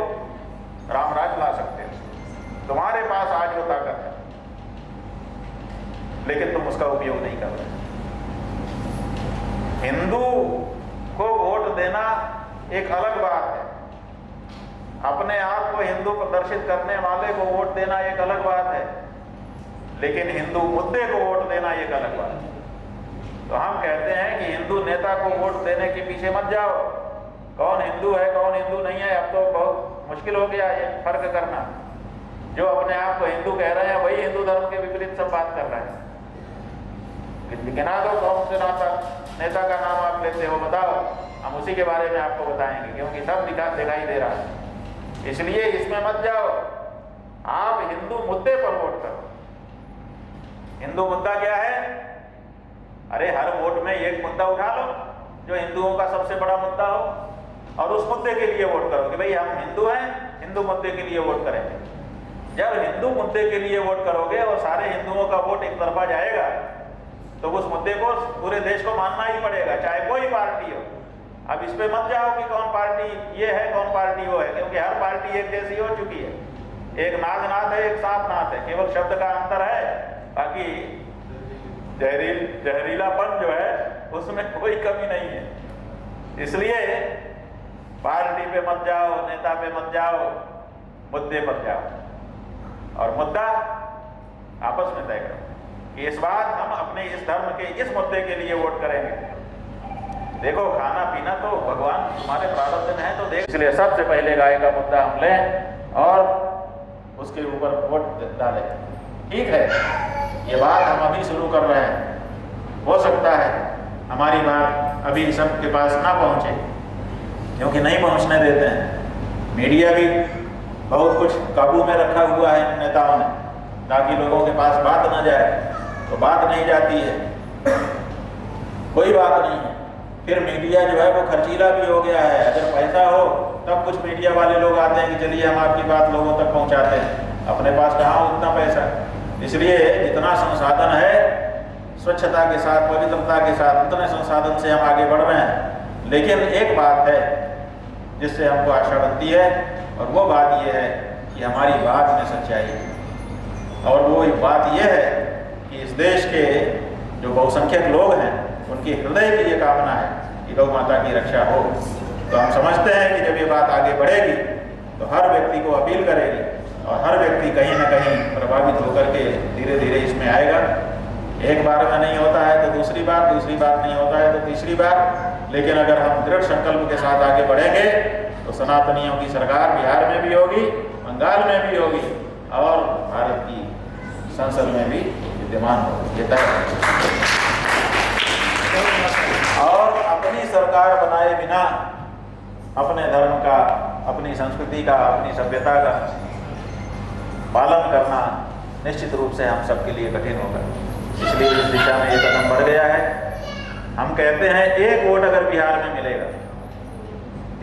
रामराज ला सकते हो, तुम्हारे पास आज वो ताकत है, लेकिन तुम उसका उपयोग नहीं कर रहे। हिंदू को वोट देना एक अलग बात है, अपने आप को हिंदू प्रदर्शित करने वाले को वोट देना एक अलग बात है, लेकिन हिंदू मुद्दे को वोट देना एक अलग बात है। तो हम कहते हैं कि हिंदू नेता को वोट देने के पीछे मत जाओ, कौन हिंदू है कौन हिंदू नहीं है, अब तो बहुत मुश्किल हो गया ये फर्क करना। जो अपने आप को हिंदू कह रहे हैं वही हिंदू धर्म के विपरीत सब बात कर रहे हैं। गिना दो कौन से नेता का नाम आप लेते हो, बताओ, हम उसी के बारे में आपको बताएंगे, क्योंकि सब दिखाई दे रहा है। इसलिए इसमें मत जाओ, आप हिंदू मुद्दे पर वोट करो। हिंदू मुद्दा क्या है? अरे हर वोट में एक मुद्दा उठा लो जो हिंदुओं का सबसे बड़ा मुद्दा हो, और उस मुद्दे के लिए वोट करो कि भाई हम हिंदू हैं, हिंदू मुद्दे के लिए वोट करेंगे। जब हिंदू मुद्दे के लिए वोट करोगे और सारे हिंदुओं का वोट एक तरफा जाएगा, तो उस मुद्दे को पूरे देश को मानना ही पड़ेगा, चाहे कोई पार्टी हो। अब इस पे मत जाओ कि कौन पार्टी ये है कौन पार्टी वो है, क्योंकि हर पार्टी एक जैसी हो चुकी है। एक नागनाथ है, एक सांपनाथ है, केवल शब्द का अंतर है, बाकी जहरीलापन जो है उसमें कोई कमी नहीं है। इसलिए पार्टी पे मत जाओ, नेता पे मत जाओ, मुद्दे पर जाओ, और मुद्दा आपस में तय करो कि इस बार हम अपने इस धर्म के इस मुद्दे के लिए वोट करेंगे। देखो खाना पीना तो भगवान तुम्हारे प्रारब्ध में है, तो देख, इसलिए सबसे पहले गाय का मुद्दा हम लें और उसके ऊपर वोट डालें। ठीक है, ये बात हम अभी शुरू कर रहे हैं, हो सकता है हमारी बात अभी सबके पास ना पहुंचे, क्योंकि नहीं पहुंचने देते हैं। मीडिया भी बहुत कुछ काबू में रखा हुआ है इन नेताओं ने, ताकि लोगों के पास बात ना जाए। तो बात नहीं जाती है, कोई बात नहीं है। फिर मीडिया जो है वो खर्चीला भी हो गया है। अगर पैसा हो तब कुछ मीडिया वाले लोग आते हैं कि चलिए हम आपकी बात लोगों तक पहुंचाते हैं। अपने पास कहाँ उतना पैसा। इसलिए जितना संसाधन है स्वच्छता के साथ, पवित्रता के साथ, उतने संसाधन से हम आगे बढ़ रहे हैं। लेकिन एक बात है जिससे हमको आशा बनती है, और वो बात ये है कि हमारी बात में सच्चाई है। और वो बात ये है कि इस देश के जो बहुसंख्यक लोग हैं उनकी हृदय की ये कामना है कि गौ माता की रक्षा हो। तो हम समझते हैं कि जब ये बात आगे बढ़ेगी तो हर व्यक्ति को अपील करेगी, और हर व्यक्ति कहीं ना कहीं प्रभावित होकर के धीरे धीरे इसमें आएगा। एक बार में नहीं होता है तो दूसरी बार नहीं होता है तो तीसरी बार। लेकिन अगर हम दृढ़ संकल्प के साथ आगे बढ़ेंगे तो सनातनियों की सरकार बिहार में भी होगी, बंगाल में भी होगी, और भारत की संसद में भी विद्यमान होगी। ये तय है। और अपनी सरकार बनाए बिना अपने धर्म का, अपनी संस्कृति का, अपनी सभ्यता का पालन करना निश्चित रूप से हम सबके लिए कठिन होगा। इसलिए इस दिशा में ये कदम बढ़ गया है। हम कहते हैं एक वोट अगर बिहार में मिलेगा,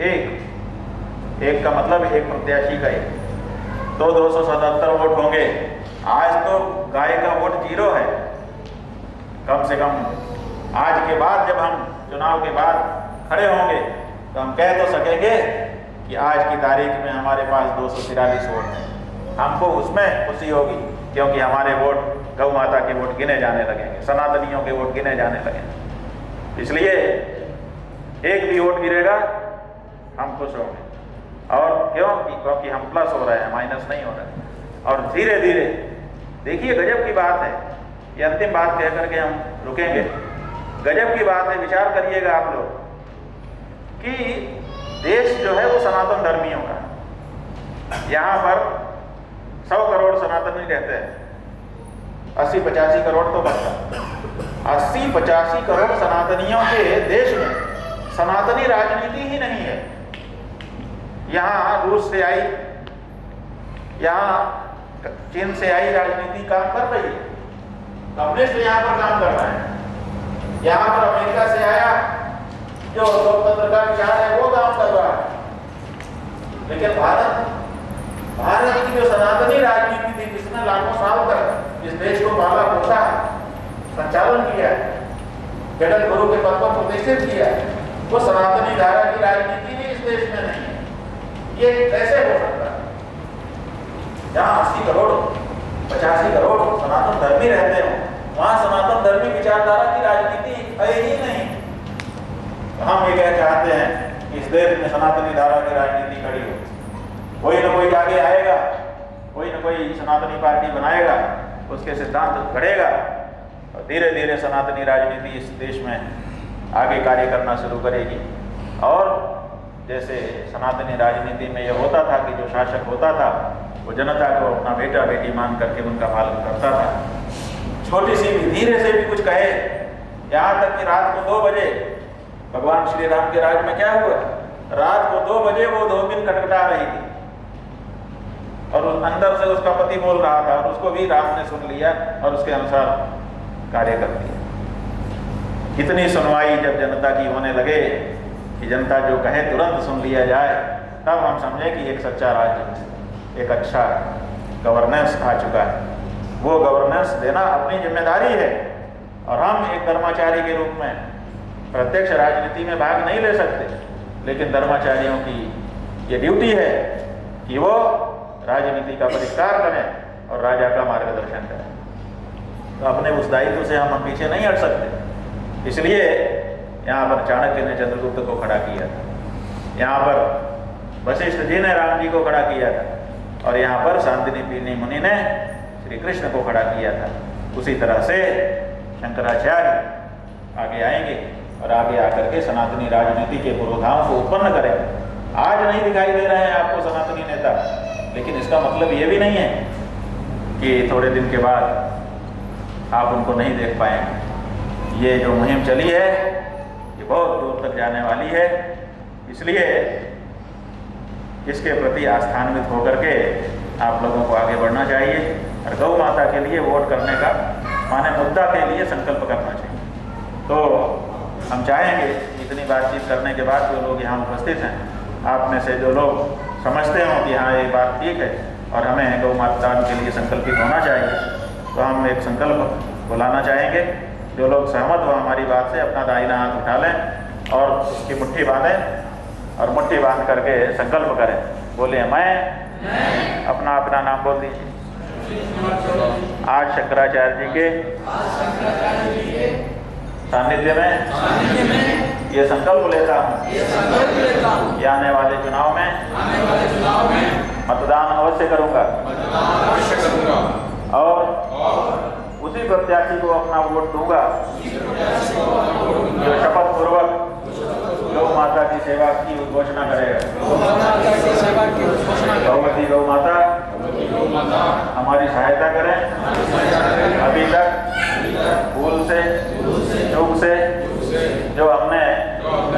एक का मतलब एक प्रत्याशी का एक, तो 277 वोट होंगे। आज तो गाय का वोट 0 है। कम से कम आज के बाद जब हम चुनाव के बाद खड़े होंगे तो हम कह तो सकेंगे कि आज की तारीख में हमारे पास 243 वोट हैं। हमको उसमें खुशी होगी, क्योंकि हमारे वोट, गौ माता के वोट गिने जाने लगेंगे, सनातनियों के वोट गिने जाने लगेंगे। इसलिए एक भी वोट गिरेगा हम खुश होंगे। और क्योंकि हम प्लस हो रहे हैं, माइनस नहीं हो रहे हैं। और धीरे धीरे देखिए, गजब की बात है, ये अंतिम बात कह करके हम रुकेंगे। गजब की बात है, विचार करिएगा आप लोग कि देश जो है वो सनातन धर्मियों का, यहाँ पर 100 करोड़ सनातनी रहते हैं, 80-85 करोड़ तो बनता, 80-85 करोड़ सनातनियों के देश में सनातनी राजनीति ही नहीं है। यहाँ रूस से आई, यहाँ चीन से आई राजनीति काम कर रही है, कम्युनिस्ट यहाँ पर काम कर रहे हैं। यहाँ पर अमेरिका से आया जो लोकतंत्र का विचार है वो काम कर रहा है। लेकिन भारत की जो सनातनी राजनीति थी, जिसने लाखों साल तक इस देश को पाला पोसा, संचालन किया, जगत गुरु के पद पर प्रतिष्ठित किया, वो सनातनी धारा की राजनीति भी इस देश में नहीं है। ये कैसे हो सकता है? जहाँ 80 करोड़ 85 करोड़ सनातन धर्मी रहते हो, वहाँ सनातन धर्मी विचारधारा की राजनीति है ही नहीं। हम ये कह चाहते हैं कि इस देश में सनातनी धारा की राजनीति खड़ी हो, कोई ना कोई आगे आएगा, कोई ना कोई सनातनी पार्टी बनाएगा, उसके सिद्धांत घड़ेगा, और धीरे धीरे सनातनी राजनीति इस देश में आगे कार्य करना शुरू करेगी। और जैसे सनातनी राजनीति में यह होता था कि जो शासक होता था वो जनता को अपना बेटा बेटी मान करके उनका पालन करता था। छोटी सी भी, धीरे से भी कुछ कहे, यहाँ तक कि रात को 2 बजे भगवान श्री राम के राज में क्या हुआ, रात को 2 बजे वो धोबिन खटखटा रही थी और अंदर से उसका पति बोल रहा था, और उसको भी राम ने सुन लिया और उसके अनुसार कार्य कर दिया। इतनी सुनवाई जब जनता की होने लगे कि जनता जो कहे तुरंत सुन लिया जाए, तब हम समझे कि एक सच्चा राज्य, एक अच्छा गवर्नेंस आ चुका है। वो गवर्नेंस देना अपनी जिम्मेदारी है, और हम एक धर्माचारी के रूप में प्रत्यक्ष राजनीति में भाग नहीं ले सकते, लेकिन धर्माचार्यों की ये ड्यूटी है कि वो राजनीति का बहिष्कार करें और राजा का मार्गदर्शन करें। तो अपने उस दायित्व से हम पीछे नहीं हट सकते। इसलिए यहाँ पर चाणक्य ने चंद्रगुप्त को खड़ा किया था, यहाँ पर वशिष्ठ जी ने राम जी को खड़ा किया था, और यहाँ पर शांतिनी मुनि ने श्री कृष्ण को खड़ा किया था। उसी तरह से शंकराचार्य आगे आएंगे और आगे आकर के सनातनी राजनीति के पुरोधाओं को उत्पन्न करेंगे। आज नहीं दिखाई दे रहे हैं आपको सनातनी नेता, लेकिन इसका मतलब ये भी नहीं है कि थोड़े दिन के बाद आप उनको नहीं देख पाएंगे। ये जो मुहिम चली है ये बहुत दूर तक जाने वाली है। इसलिए इसके प्रति आस्थान्वित होकर के आप लोगों को आगे बढ़ना चाहिए और गौ माता के लिए वोट करने का माने मुद्दा के लिए संकल्प करना चाहिए। तो हम चाहेंगे इतनी बातचीत करने के बाद जो लोग यहाँ उपस्थित हैं, आप में से जो लोग समझते हो कि हाँ ये बात ठीक है और हमें गौ माता के लिए संकल्पित होना चाहिए, तो हम एक संकल्प बुलाना चाहेंगे। जो लोग सहमत हो हमारी बात से अपना दाहिना हाथ उठा लें और उसकी मुट्ठी बांधें और मुट्ठी बांध करके संकल्प करें। बोलिए मैं अपना नाम बोल दीजिए। आज शंकराचार्य जी के सानिध्य में ये संकल्प लेता हूँ कि आने वाले चुनाव में मतदान अवश्य करूँगा और उसी प्रत्याशी को अपना वोट दूंगा जो शपथ पूर्वक गौ माता की सेवा की घोषणा करेगा। गौमती गौ माता हमारी सहायता करें। अभी तक भूल से चूक से जो हमने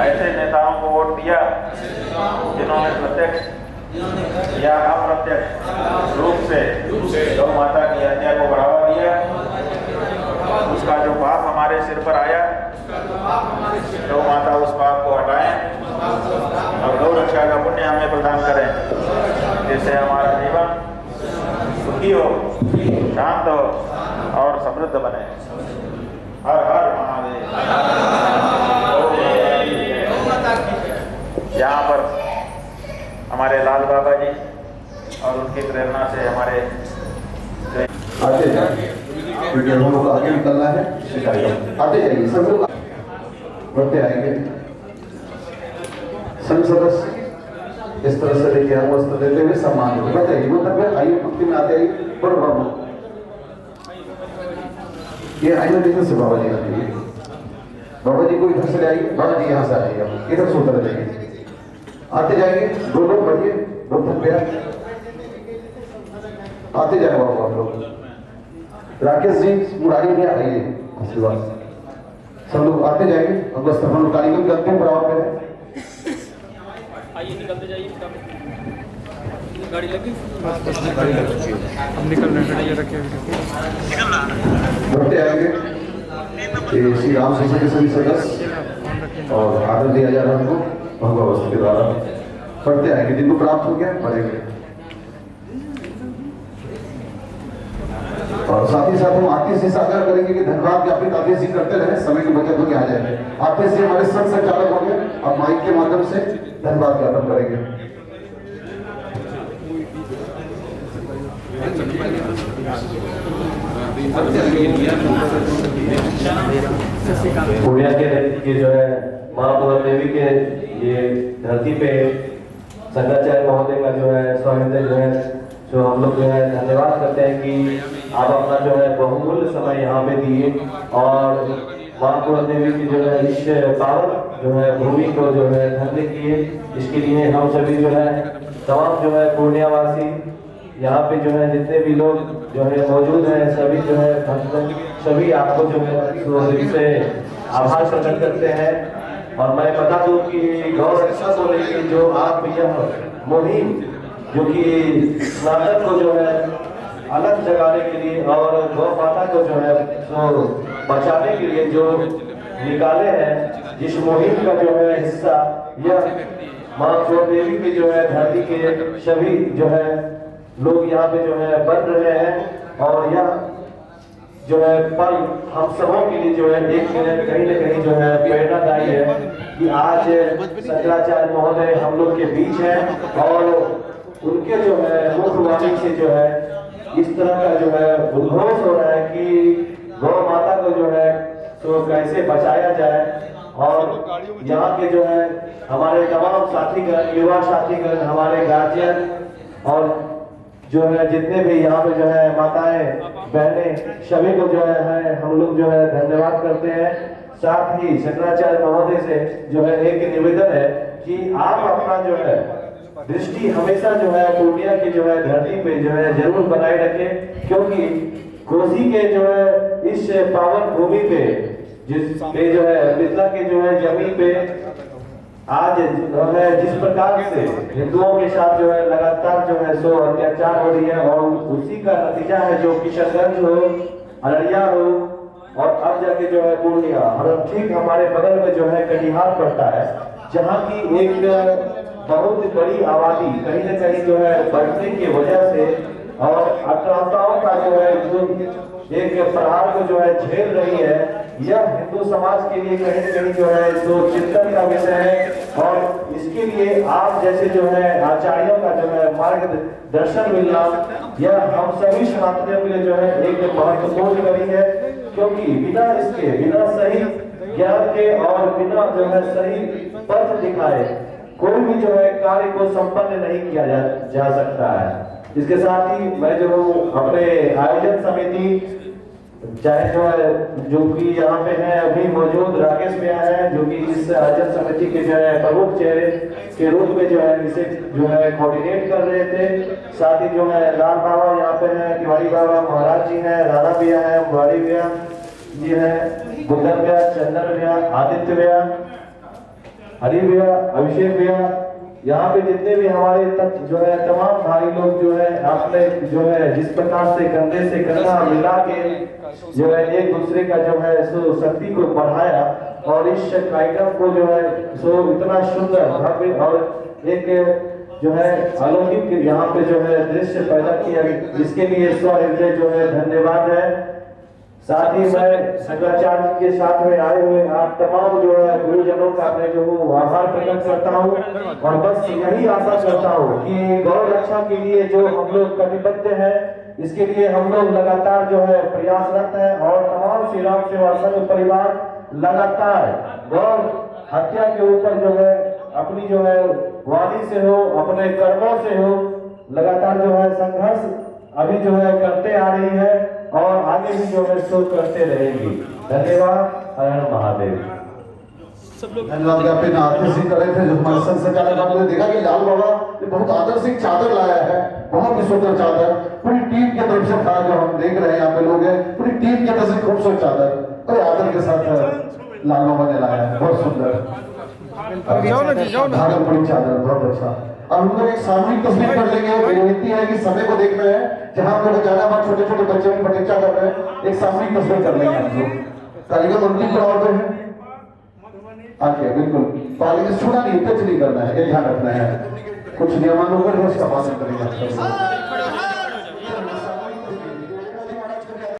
ऐसे नेताओं को वोट दिया जिन्होंने प्रत्यक्ष या अप्रत्यक्ष रूप से गौ माता की हत्या को बढ़ावा दिया, उसका जो पाप हमारे सिर पर आया, गौ माता उस पाप को हटाएं और गौ रक्षा का पुण्य हमें प्रदान करें, जिससे हमारा जीवन सुखी हो, शांत हो और समृद्ध बने। हर हर महादेव। यहाँ पर हमारे लाल बाबा जी और उनकी प्रेरणा से हमारे आते जाइए, क्योंकि हम लोग को आगे निकलना है। आते जाइए, सब लोग बढ़ते आएंगे। संघ सदस्य इस तरह से देखिए हम वस्त्र देते हुए सम्मान बताइए। मतलब आइए पंक्ति में आते आइए। बड़ो बाबू ये आइए देखने से बाबा जी आते हैं। बाबा जी को इधर से ले आइए, बाबा जी यहाँ से आइए, इधर से उतर जाइए। आते जाएंगे, दो लोग बढ़िए, दो रुपया आते जाए बाबू आप लोग। राकेश जी मुरारी भी आइए, आशीर्वाद सब लोग आते जाएंगे। हम बस हम लोग कार्यक्रम करते हैं, बराबर में आइए निकलते जाइए। गाड़ी लगी हम निकल रहे हैं, रखे बढ़ते आएंगे। श्री राम संसद के सभी सदस्य और आदर दिया जा रहा है उनको भगवा वस्त्र के द्वारा पढ़ते आएंगे। जिनको प्राप्त हो गया पढ़ेंगे और साथ ही साथ हम आतिश से साझा करेंगे कि धन्यवाद ज्ञापित आतिश जी करते रहे, समय की बचत होकर आ जाएंगे। आतिश जी हमारे सब संचालक होंगे, अब माइक के माध्यम से धन्यवाद ज्ञापन करेंगे। पूर्णिया के जो है माँ पूर्ण देवी के ये धरती पे शंकराचार्य महोदय का जो है स्वागत जो है जो हम लोग जो है धन्यवाद करते हैं कि आप अपना जो है बहुमूल्य समय यहाँ पे दिए और माँ पूर्ण देवी की जो है इस पावन जो है भूमि को जो है धन्य किए। इसके लिए हम सभी जो है तमाम जो है पूर्णिया वासी यहाँ पे जो है जितने भी लोग जो है मौजूद हैं सभी जो है भक्त सभी आपको जो है दिल से आभार प्रकट करते हैं। और मैं बता दूं कि गौ रक्षा को लेकर जो आप यह मुहिम जो कि स्नातक को जो है अलग जगाने के लिए और गौ माता को जो है तो बचाने के लिए जो निकाले हैं, जिस मुहिम का जो है हिस्सा यह माँ गौ देवी की जो है धरती के सभी जो है लोग यहाँ पे जो है बन रहे हैं और यह जो है पल हम सबों के लिए जो है एक मिनट कहीं न कहीं जो है प्रेरणादायी है कि आज शंकराचार्य महोदय हम लोग के बीच हैं और उनके जो है मुखवाणी से जो है इस तरह का जो है उद्घोष हो रहा है कि गौ माता को जो है तो कैसे बचाया जाए। और यहाँ के जो है हमारे तमाम साथीगण, युवा साथीगण, हमारे गार्जियन और जो है जितने भी यहाँ पे जो है माताएं बहनें सभी को जो है हम लोग जो है धन्यवाद करते हैं। साथ ही शंकराचार्य महोदय से जो है एक निवेदन है कि आप अपना जो है दृष्टि हमेशा जो है पूर्णिया की जो है धरती पे जो है जरूर बनाए रखें, क्योंकि कोसी के जो है इस पावन भूमि पे जिस पे जो है मिथिला के जो है जमीन पे आज जो है जिस प्रकार से हिंदुओं के साथ जो है लगातार जो है सो अत्याचार हो रही है और उसी का नतीजा है जो किशनगंज हो, अररिया हो और अब जाके जो है पूर्णिया और ठीक हमारे बगल में जो है कटिहार पड़ता है, जहाँ की एक बहुत बड़ी आबादी कहीं न कहीं जो है बढ़ने की वजह से और आक्रांताओं का जो है जो एक प्रहार को जो है झेल रही है, यह हिंदू समाज के लिए कहीं न कहीं जो है जो चिंतन का विषय है और इसके लिए आप जैसे जो है आचार्यों का जो है मार्गदर्शन मिलना यह हम सभी सनातनियों के लिए जो है एक महत्वपूर्ण कड़ी है, क्योंकि बिना सही ज्ञान के और बिना जो है सही पथ दिखाए कोई भी जो है कार्य को संपन्न नहीं किया जा सकता है। इसके साथ ही मैं जो अपने आयोजन समिति चाहे जो है जो कि यहाँ पे है अभी मौजूद राकेश भैया है जो कि इस आयोजन समिति के जो है प्रमुख चेहरे के रूप में जो है इसे जो है कोऑर्डिनेट कर रहे थे। साथ ही जो है लाल बाबा यहाँ पे है, तिवारी बाबा महाराज जी है, राणा भैया है, मुरारी भैया जी है, बुद्धन भैया, चंदन भैया, आदित्य भैया, हरि भैया, अभिषेक भैया, यहाँ पे जितने भी हमारे जो है तमाम भाई लोग जो है आपने जो है जिस प्रकार से कंधे से कंधा मिला के जो है एक दूसरे का जो है सो शक्ति को बढ़ाया और इस कार्यक्रम को जो है सो इतना सुंदर भव्य और एक जो है अलौकिक यहाँ पे जो है दृश्य पैदा किया, जिसके लिए स्वहृदय जो है धन्यवाद है। साथ ही मैं शंकराचार्य जी के साथ में आए हुए आप तमाम जो है गुरुजनों का मैं जो हूँ आभार प्रकट करता हूँ और बस यही आशा करता हूँ कि गौ रक्षा के लिए जो हम लोग कटिबद्ध है, इसके लिए हम लोग लगातार जो है प्रयासरत है और तमाम श्री राम सेवा संघ परिवार लगातार गौ हत्या के ऊपर जो है अपनी जो है वाणी से हो, अपने कर्मों से हो, लगातार जो है संघर्ष अभी जो है करते आ रही है और आगे भी जो है सो करते रहेगी। धन्यवाद। हर हर महादेव। धन्यवाद ज्ञापन आरती सिंह कर रहे थे जो हमारे संघ संचालक आपने देखा कि लाल बाबा ने बहुत आदर से चादर लाया है, बहुत ही सुंदर चादर पूरी टीम की तरफ से था, जो हम देख रहे हैं यहाँ पे लोग हैं पूरी टीम की तरफ से खूबसूरत चादर और आदर के साथ लाल बाबा ने लाया है, बहुत सुंदर भागलपुरी चादर, बहुत अच्छा। अब हम लोग एक सामूहिक तस्वीर कर लेंगे, विनती है कि समय को देखना है, जहाँ हम लोग जाना बात छोटे छोटे बच्चे भी प्रतीक्षा कर रहे हैं, एक सामूहिक तस्वीर कर लेंगे हम लोग। कार्यक्रम अंतिम पड़ाव पे है, आगे बिल्कुल पाली छूना नहीं, टच नहीं करना है, ये ध्यान रखना है, कुछ नियमानुसार है उसका पालन करेंगे।